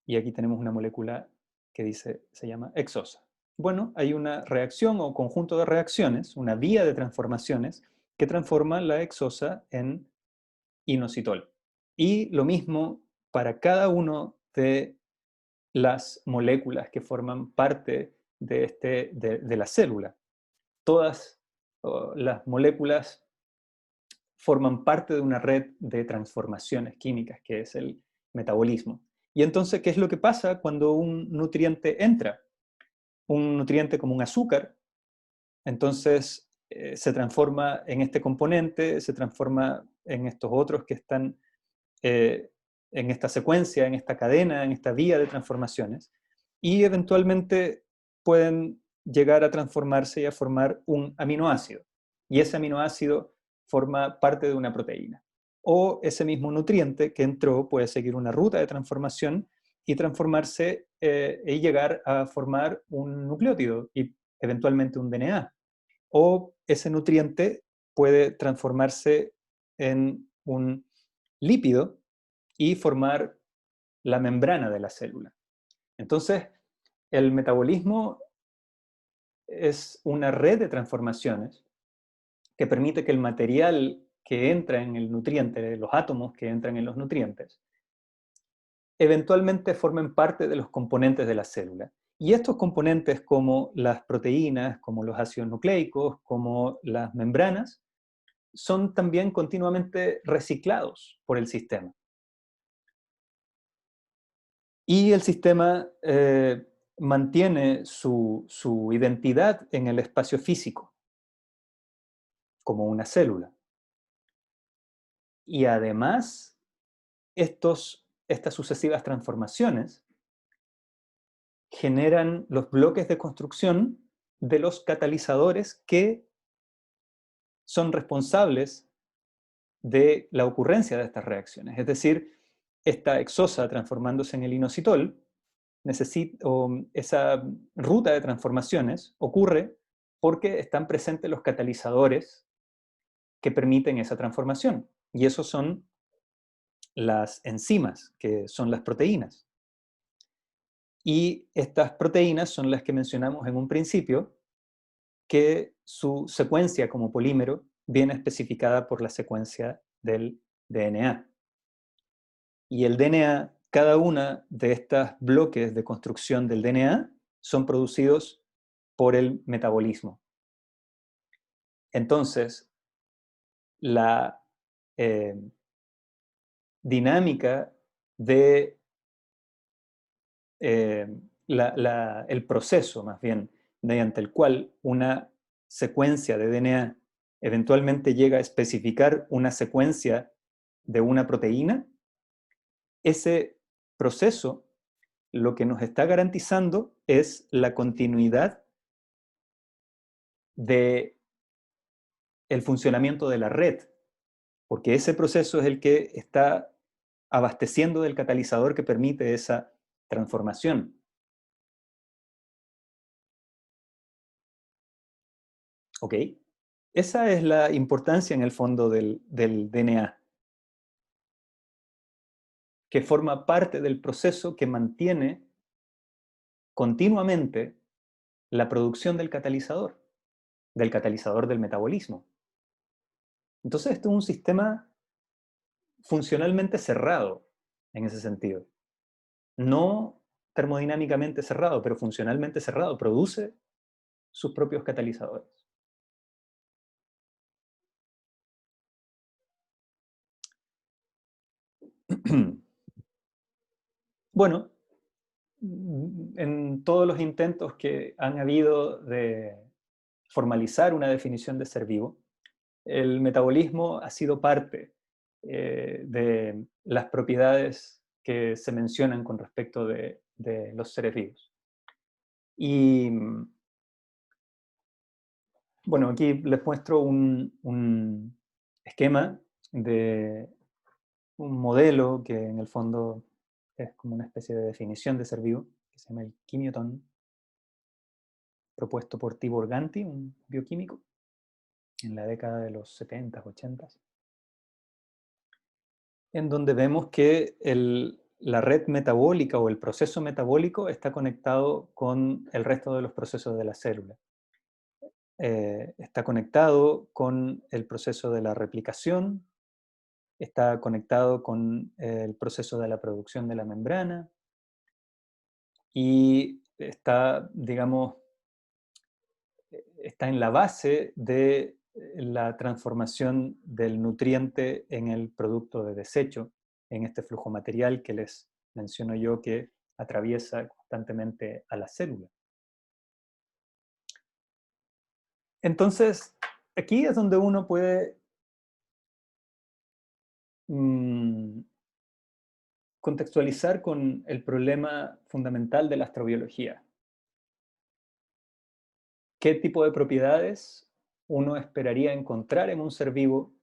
y aquí tenemos una molécula que se llama hexosa. Bueno, hay una reacción o conjunto de reacciones, una vía de transformaciones, que transforma la hexosa en inositol. Y lo mismo para cada uno de las moléculas que forman parte de la célula. Todas las moléculas forman parte de una red de transformaciones químicas, que es el metabolismo. Y entonces, ¿qué es lo que pasa cuando un nutriente entra? Un nutriente como un azúcar, entonces se transforma en este componente, se transforma en estos otros que están en esta secuencia, en esta cadena, en esta vía de transformaciones, y eventualmente pueden llegar a transformarse y a formar un aminoácido. Y ese aminoácido forma parte de una proteína. O ese mismo nutriente que entró puede seguir una ruta de transformación y transformarse y llegar a formar un nucleótido y eventualmente un DNA. O ese nutriente puede transformarse en un lípido y formar la membrana de la célula. Entonces, el metabolismo es una red de transformaciones que permite que el material que entra en el nutriente, los átomos que entran en los nutrientes, eventualmente formen parte de los componentes de la célula. Y estos componentes, como las proteínas, como los ácidos nucleicos, como las membranas, son también continuamente reciclados por el sistema. Y el sistema mantiene su identidad en el espacio físico, como una célula. Y además, estas sucesivas transformaciones generan los bloques de construcción de los catalizadores que son responsables de la ocurrencia de estas reacciones. Es decir, esta exosa transformándose en el inositol, esa ruta de transformaciones ocurre porque están presentes los catalizadores que permiten esa transformación. Y esos son las enzimas, que son las proteínas. Y estas proteínas son las que mencionamos en un principio, que su secuencia como polímero viene especificada por la secuencia del DNA. Y el DNA, cada una de estos bloques de construcción del DNA son producidos por el metabolismo. Entonces, la dinámica de el proceso, más bien, mediante el cual una secuencia de DNA eventualmente llega a especificar una secuencia de una proteína, ese proceso lo que nos está garantizando es la continuidad de el funcionamiento de la red, porque ese proceso es el que está abasteciendo del catalizador que permite esa transformación. ¿Ok? Esa es la importancia en el fondo del DNA, que forma parte del proceso que mantiene continuamente la producción del catalizador del metabolismo. Entonces, esto es un sistema funcionalmente cerrado en ese sentido. No termodinámicamente cerrado, pero funcionalmente cerrado. Produce sus propios catalizadores. Bueno, en todos los intentos que han habido de formalizar una definición de ser vivo, el metabolismo ha sido parte de las propiedades que se mencionan con respecto de los seres vivos. Y bueno, aquí les muestro un esquema de un modelo que en el fondo es como una especie de definición de ser vivo, que se llama el quimioton, propuesto por Tibor Ganti, un bioquímico, en la década de los 70s, 80s, en donde vemos que la red metabólica o el proceso metabólico está conectado con el resto de los procesos de la célula. Está conectado con el proceso de la replicación, está conectado con el proceso de la producción de la membrana y está, digamos, está en la base de la transformación del nutriente en el producto de desecho, en este flujo material que les menciono yo que atraviesa constantemente a la célula. Entonces, aquí es donde uno puede contextualizar con el problema fundamental de la astrobiología. ¿Qué tipo de propiedades uno esperaría encontrar en un ser vivo?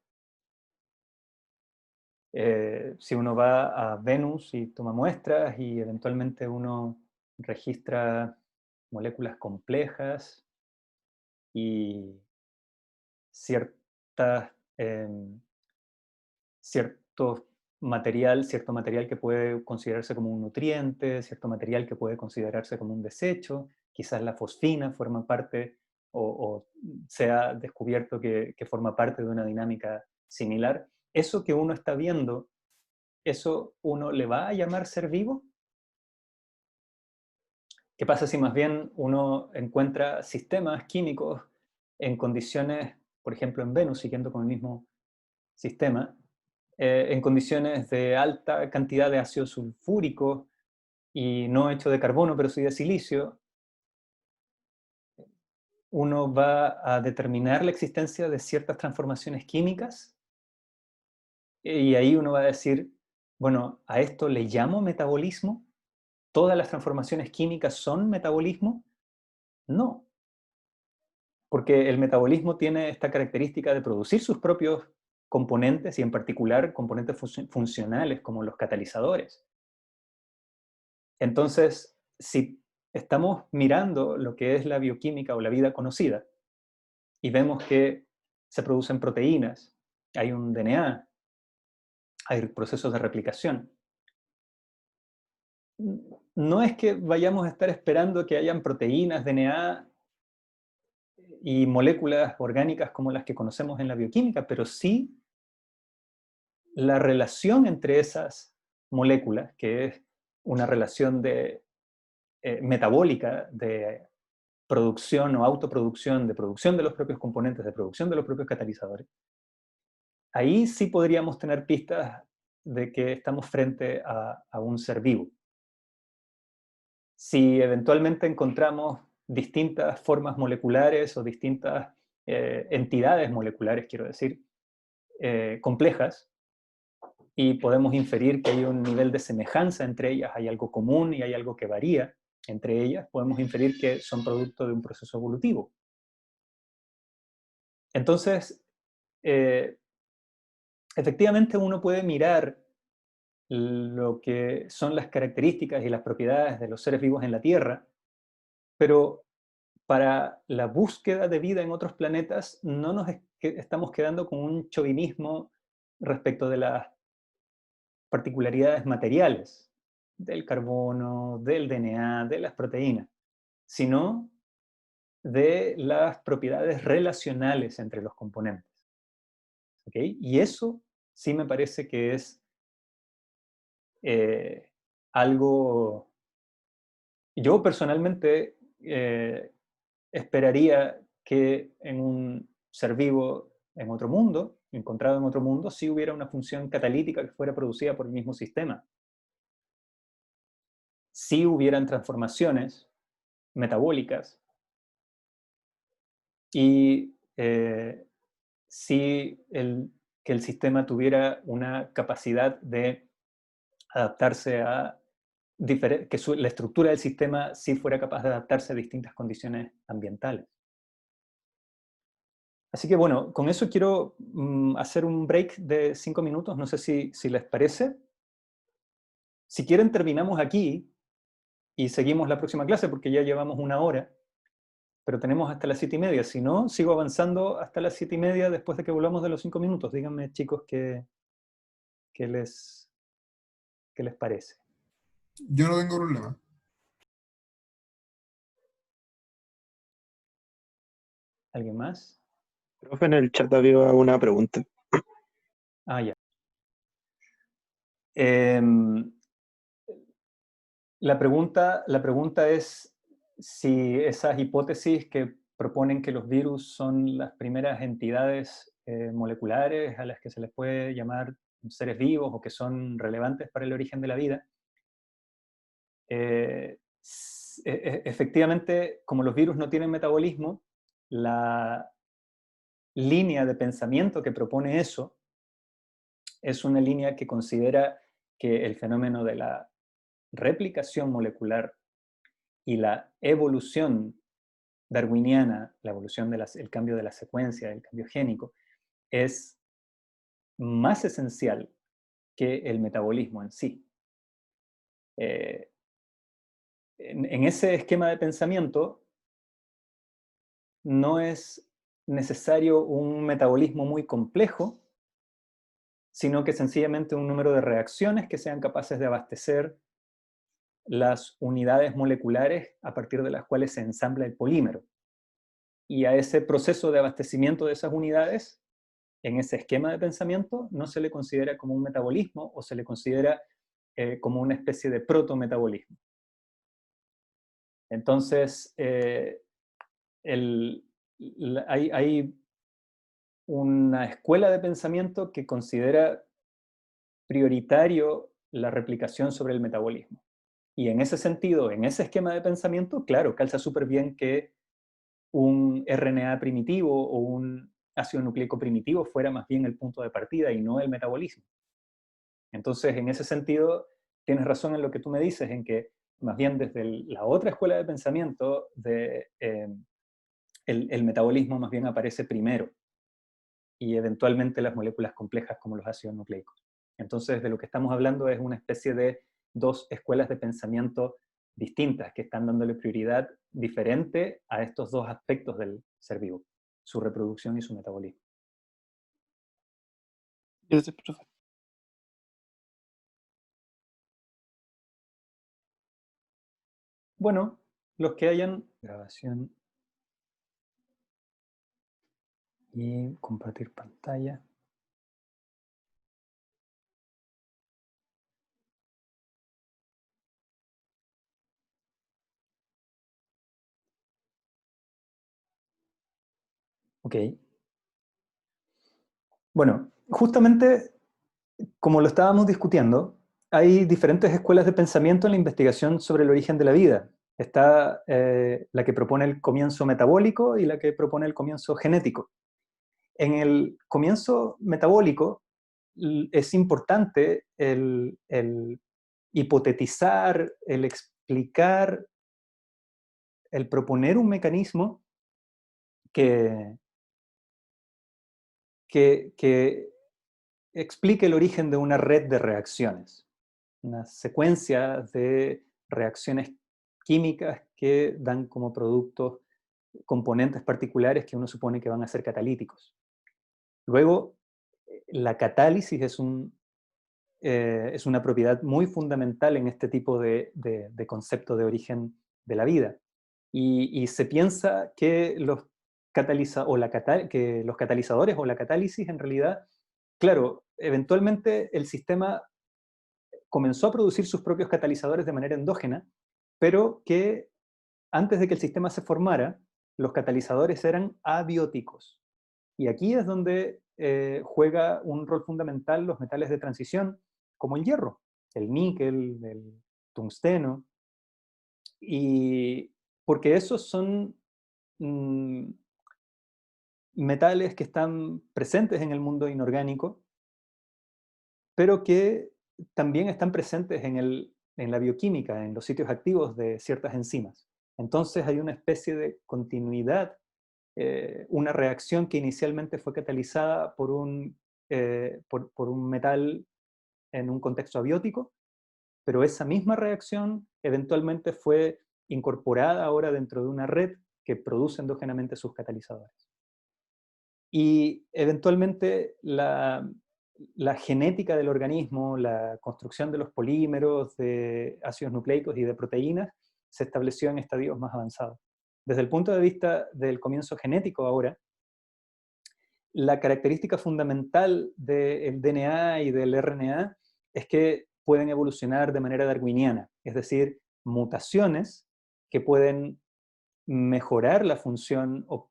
Si uno va a Venus y toma muestras y eventualmente uno registra moléculas complejas y cierto material que puede considerarse como un nutriente, cierto material que puede considerarse como un desecho, quizás la fosfina forma parte o se ha descubierto que forma parte de una dinámica similar. Eso que uno está viendo, ¿eso uno le va a llamar ser vivo? ¿Qué pasa si más bien uno encuentra sistemas químicos en condiciones, por ejemplo en Venus, siguiendo con el mismo sistema, en condiciones de alta cantidad de ácido sulfúrico y no hecho de carbono, pero sí de silicio? Uno va a determinar la existencia de ciertas transformaciones químicas y ahí uno va a decir, bueno, ¿a esto le llamo metabolismo? ¿Todas las transformaciones químicas son metabolismo? No, porque el metabolismo tiene esta característica de producir sus propios componentes, y en particular componentes funcionales como los catalizadores. Entonces, si estamos mirando lo que es la bioquímica o la vida conocida, y vemos que se producen proteínas, hay un DNA, hay procesos de replicación, no es que vayamos a estar esperando que hayan proteínas, DNA y moléculas orgánicas como las que conocemos en la bioquímica, pero sí la relación entre esas moléculas, que es una relación metabólica de producción o autoproducción, de producción de los propios componentes, de producción de los propios catalizadores, ahí sí podríamos tener pistas de que estamos frente a un ser vivo. Si eventualmente encontramos distintas formas moleculares o distintas entidades moleculares, quiero decir, complejas, y podemos inferir que hay un nivel de semejanza entre ellas, hay algo común y hay algo que varía entre ellas, podemos inferir que son producto de un proceso evolutivo. Entonces, efectivamente uno puede mirar lo que son las características y las propiedades de los seres vivos en la Tierra, pero para la búsqueda de vida en otros planetas no nos estamos quedando con un chauvinismo respecto de las particularidades materiales del carbono, del DNA, de las proteínas, sino de las propiedades relacionales entre los componentes. ¿Okay? Y eso sí me parece que es algo... Yo personalmente esperaría que en un ser vivo en otro mundo, encontrado en otro mundo, sí hubiera una función catalítica que fuera producida por el mismo sistema. Sí hubieran transformaciones metabólicas y sí que el sistema tuviera una capacidad de adaptarse a que la estructura del sistema sí fuera capaz de adaptarse a distintas condiciones ambientales. Así que bueno, con eso quiero hacer un break de 5 minutos, no sé si les parece. Si quieren terminamos aquí y seguimos la próxima clase porque ya llevamos 1 hora, pero tenemos hasta las 7:30. Si no, sigo avanzando hasta las 7:30 después de que volvamos de los 5 minutos. Díganme, chicos, qué les parece. Yo no tengo problema. ¿Alguien más? Profe, en el chat había una pregunta. Ah, ya. La pregunta es si esas hipótesis que proponen que los virus son las primeras entidades moleculares a las que se les puede llamar seres vivos o que son relevantes para el origen de la vida, efectivamente, como los virus no tienen metabolismo, la línea de pensamiento que propone eso es una línea que considera que el fenómeno de la replicación molecular y la evolución darwiniana, la evolución del cambio de la secuencia, el cambio génico, es más esencial que el metabolismo en sí. En ese esquema de pensamiento no es necesario un metabolismo muy complejo, sino que sencillamente un número de reacciones que sean capaces de abastecer las unidades moleculares a partir de las cuales se ensambla el polímero. Y a ese proceso de abastecimiento de esas unidades, en ese esquema de pensamiento, no se le considera como un metabolismo o se le considera como una especie de protometabolismo. Entonces, hay una escuela de pensamiento que considera prioritario la replicación sobre el metabolismo. Y en ese sentido, en ese esquema de pensamiento, claro, calza súper bien que un RNA primitivo o un ácido nucleico primitivo fuera más bien el punto de partida y no el metabolismo. Entonces, en ese sentido, tienes razón en lo que tú me dices, en que más bien desde la otra escuela de pensamiento, el metabolismo más bien aparece primero. y eventualmente las moléculas complejas como los ácidos nucleicos. Entonces, de lo que estamos hablando es una especie de dos escuelas de pensamiento distintas que están dándole prioridad diferente a estos dos aspectos del ser vivo, su reproducción y su metabolismo. Gracias, profe. Bueno, los que hayan grabación y compartir pantalla. Ok. Bueno, justamente como lo estábamos discutiendo, hay diferentes escuelas de pensamiento en la investigación sobre el origen de la vida. Está la que propone el comienzo metabólico y la que propone el comienzo genético. En el comienzo metabólico es importante el hipotetizar, el explicar, el proponer un mecanismo que explique el origen de una red de reacciones, una secuencia de reacciones químicas que dan como productos componentes particulares que uno supone que van a ser catalíticos. Luego, la catálisis es una propiedad muy fundamental en este tipo de concepto de origen de la vida. Y se piensa que los catalizadores o la catálisis en realidad, claro, eventualmente el sistema comenzó a producir sus propios catalizadores de manera endógena, pero que antes de que el sistema se formara, los catalizadores eran abióticos. Y aquí es donde juega un rol fundamental los metales de transición, como el hierro, el níquel, el tungsteno, y porque esos son metales que están presentes en el mundo inorgánico, pero que también están presentes en la bioquímica, en los sitios activos de ciertas enzimas. Entonces hay una especie de continuidad, una reacción que inicialmente fue catalizada por un metal en un contexto abiótico, pero esa misma reacción eventualmente fue incorporada ahora dentro de una red que produce endógenamente sus catalizadores. Y eventualmente la genética del organismo, la construcción de los polímeros, de ácidos nucleicos y de proteínas, se estableció en estadios más avanzados. Desde el punto de vista del comienzo genético ahora, la característica fundamental del DNA y del RNA es que pueden evolucionar de manera darwiniana, es decir, mutaciones que pueden mejorar la función o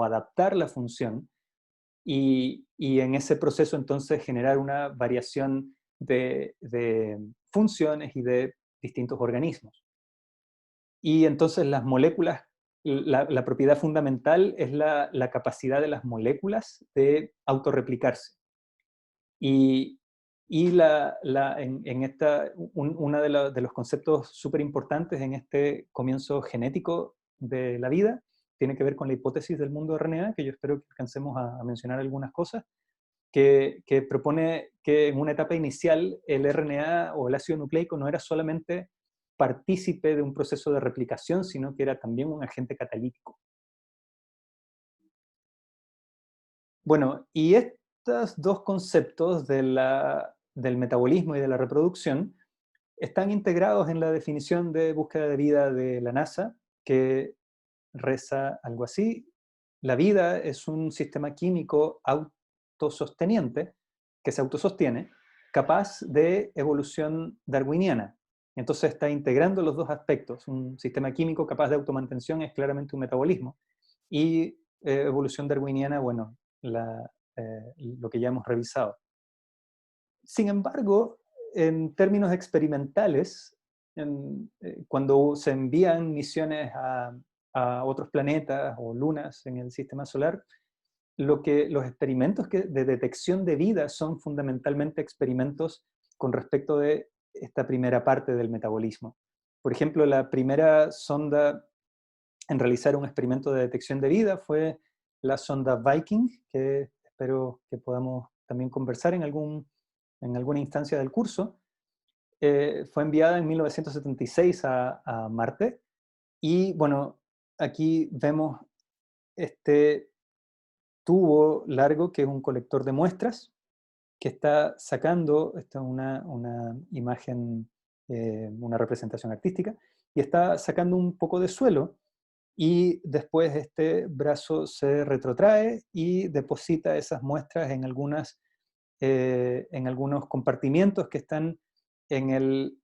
adaptar la función y en ese proceso entonces generar una variación de funciones y de distintos organismos. Y entonces las moléculas, la propiedad fundamental es la capacidad de las moléculas de autorreplicarse. Y uno de los conceptos súper importantes en este comienzo genético de la vida tiene que ver con la hipótesis del mundo RNA, que yo espero que alcancemos a mencionar algunas cosas, que propone que en una etapa inicial el RNA o el ácido nucleico no era solamente partícipe de un proceso de replicación, sino que era también un agente catalítico. Bueno, y estos dos conceptos del metabolismo y de la reproducción están integrados en la definición de búsqueda de vida de la NASA, que reza algo así: la vida es un sistema químico autososteniente, que se autosostiene, capaz de evolución darwiniana. Entonces está integrando los dos aspectos. Un sistema químico capaz de automantención es claramente un metabolismo. Y evolución darwiniana, bueno, lo que ya hemos revisado. Sin embargo, en términos experimentales, cuando se envían misiones a otros planetas o lunas en el sistema solar, los experimentos de detección de vida son fundamentalmente experimentos con respecto de esta primera parte del metabolismo. Por ejemplo, la primera sonda en realizar un experimento de detección de vida fue la sonda Viking, que espero que podamos también conversar en alguna instancia del curso. Fue enviada en 1976 a Marte, y bueno, aquí vemos este tubo largo que es un colector de muestras, que está sacando, esta es una imagen, una representación artística, y está sacando un poco de suelo, y después este brazo se retrotrae y deposita esas muestras en algunos compartimientos que están en el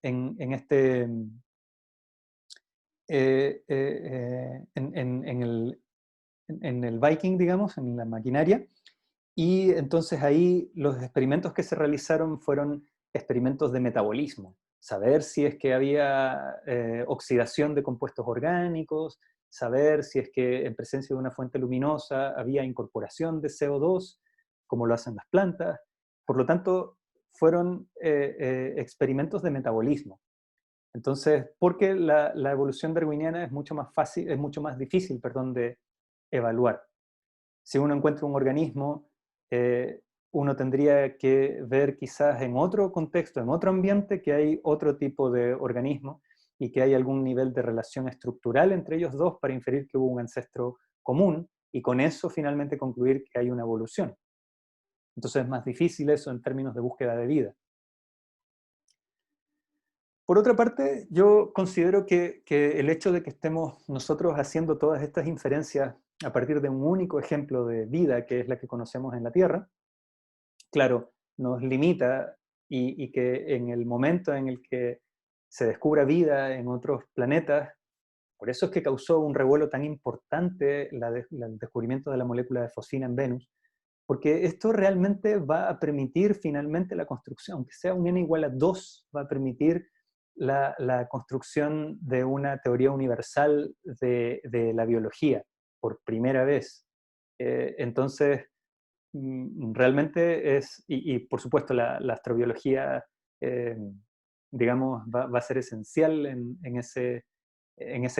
Viking, digamos, en la maquinaria. Y entonces ahí los experimentos que se realizaron fueron experimentos de metabolismo, saber si es que había oxidación de compuestos orgánicos, saber si es que en presencia de una fuente luminosa había incorporación de CO2, como lo hacen las plantas. Por lo tanto, fueron experimentos de metabolismo. Entonces, porque la evolución darwiniana es mucho más difícil, de evaluar. Si uno encuentra un organismo, uno tendría que ver quizás en otro contexto, en otro ambiente, que hay otro tipo de organismo y que hay algún nivel de relación estructural entre ellos dos para inferir que hubo un ancestro común y con eso finalmente concluir que hay una evolución. Entonces es más difícil eso en términos de búsqueda de vida. Por otra parte, yo considero que el hecho de que estemos nosotros haciendo todas estas inferencias a partir de un único ejemplo de vida, que es la que conocemos en la Tierra, claro, nos limita, y que en el momento en el que se descubra vida en otros planetas, por eso es que causó un revuelo tan importante el descubrimiento de la molécula de fosfina en Venus, porque esto realmente va a permitir finalmente la construcción, aunque sea un n igual a 2, va a permitir la construcción de una teoría universal de la biología, por primera vez. Entonces, realmente y por supuesto la astrobiología, digamos, va a ser esencial en ese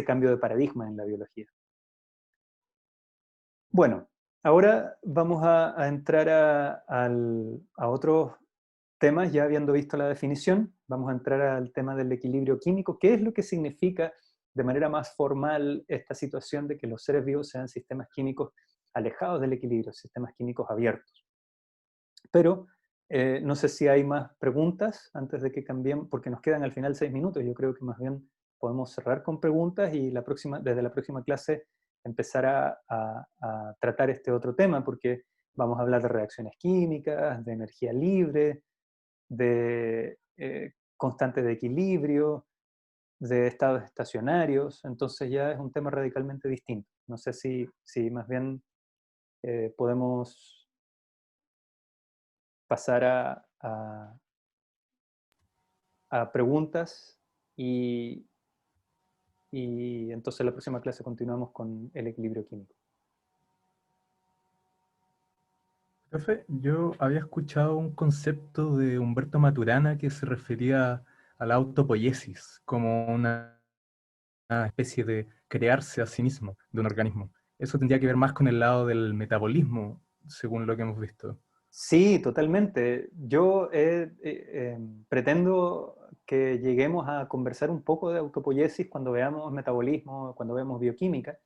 cambio de paradigma en la biología. Bueno, ahora vamos a entrar a otros temas, ya habiendo visto la definición. Vamos a entrar al tema del equilibrio químico. ¿Qué es lo que significa de manera más formal esta situación de que los seres vivos sean sistemas químicos alejados del equilibrio, sistemas químicos abiertos? Pero no sé si hay más preguntas antes de que cambiemos, porque nos quedan al final 6 minutos. Yo creo que más bien podemos cerrar con preguntas y desde la próxima clase empezar a tratar este otro tema, porque vamos a hablar de reacciones químicas, de energía libre, de constante de equilibrio, de estados estacionarios. Entonces ya es un tema radicalmente distinto. No sé si más bien podemos pasar a preguntas, y entonces la próxima clase continuamos con el equilibrio químico. Profe, yo había escuchado un concepto de Humberto Maturana que se refería a la autopoiesis como una especie de crearse a sí mismo de un organismo. Eso tendría que ver más con el lado del metabolismo, según lo que hemos visto. Sí, totalmente. Yo pretendo que lleguemos a conversar un poco de autopoiesis cuando veamos metabolismo, cuando veamos bioquímica,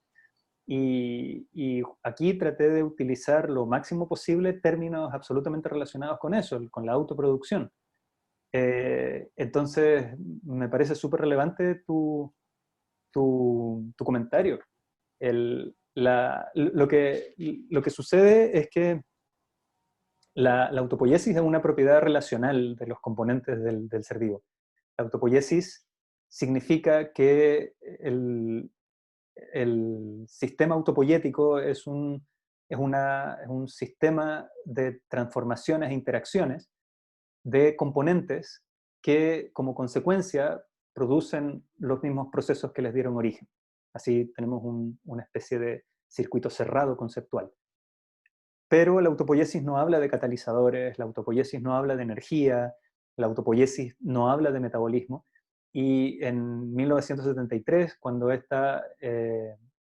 y aquí traté de utilizar lo máximo posible términos absolutamente relacionados con eso, con la autoproducción. Entonces, me parece súper relevante tu comentario. Lo que sucede es que la autopoiesis es una propiedad relacional de los componentes del ser vivo. La autopoiesis significa que el sistema autopoiético es un sistema de transformaciones e interacciones de componentes que, como consecuencia, producen los mismos procesos que les dieron origen. Así tenemos una especie de circuito cerrado conceptual. Pero la autopoiesis no habla de catalizadores, la autopoiesis no habla de energía, la autopoiesis no habla de metabolismo. Y en 1973, cuando esta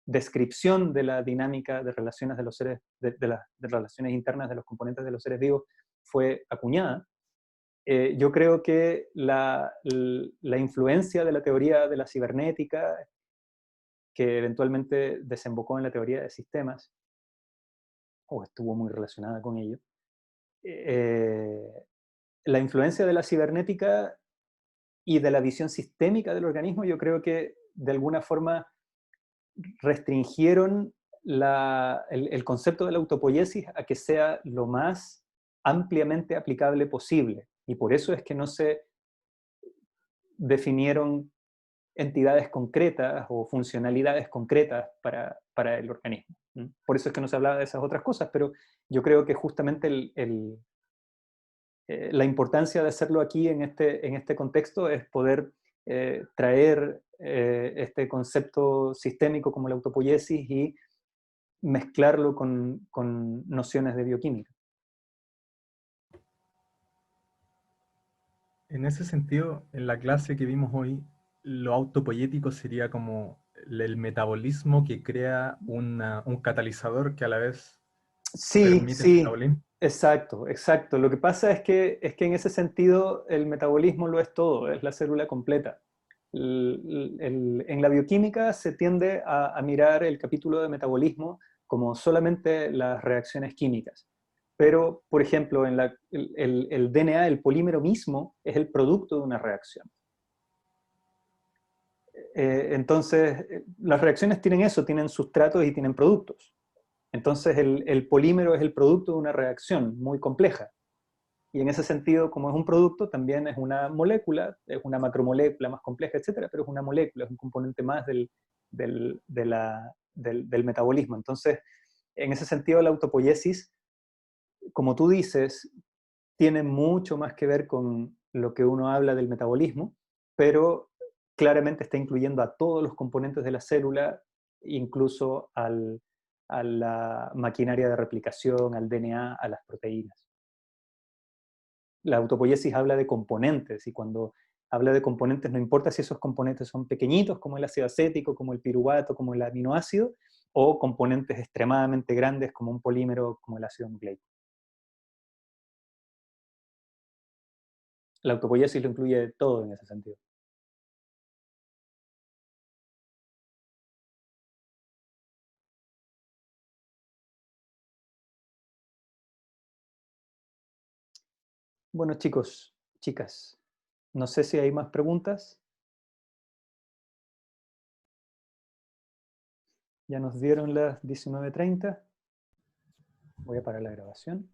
descripción de la dinámica de relaciones de los seres, de las de relaciones internas de los componentes de los seres vivos fue acuñada, yo creo que la influencia de la teoría de la cibernética, que eventualmente desembocó en la teoría de sistemas, o estuvo muy relacionada con ello, la influencia de la cibernética y de la visión sistémica del organismo, yo creo que de alguna forma restringieron el concepto de la autopoiesis a que sea lo más ampliamente aplicable posible. Y por eso es que no se definieron entidades concretas o funcionalidades concretas para el organismo. Por eso es que no se hablaba de esas otras cosas, pero yo creo que justamente la importancia de hacerlo aquí en este contexto es poder traer este concepto sistémico como la autopoiesis y mezclarlo con nociones de bioquímica. En ese sentido, en la clase que vimos hoy, lo autopoyético sería como el metabolismo que crea un catalizador que a la vez Sí, permite el sí, metabolismo. exacto, exacto. Lo que pasa es que en ese sentido el metabolismo lo es todo, es la célula completa. En la bioquímica se tiende a mirar el capítulo de metabolismo como solamente las reacciones químicas. Pero, por ejemplo, el DNA, el polímero mismo, es el producto de una reacción. Entonces, las reacciones tienen eso, tienen sustratos y tienen productos. Entonces, el polímero es el producto de una reacción muy compleja. Y en ese sentido, como es un producto, también es una molécula, es una macromolécula más compleja, etcétera, pero es una molécula, es un componente más del metabolismo. Entonces, en ese sentido, la autopoiesis, como tú dices, tiene mucho más que ver con lo que uno habla del metabolismo, pero claramente está incluyendo a todos los componentes de la célula, incluso a la maquinaria de replicación, al DNA, a las proteínas. La autopoiesis habla de componentes, y cuando habla de componentes no importa si esos componentes son pequeñitos, como el ácido acético, como el piruvato, como el aminoácido, o componentes extremadamente grandes, como un polímero, como el ácido nucleico. La autopoiesis lo incluye todo en ese sentido. Bueno, chicos, chicas, no sé si hay más preguntas. Ya nos dieron las 19:30. Voy a parar la grabación.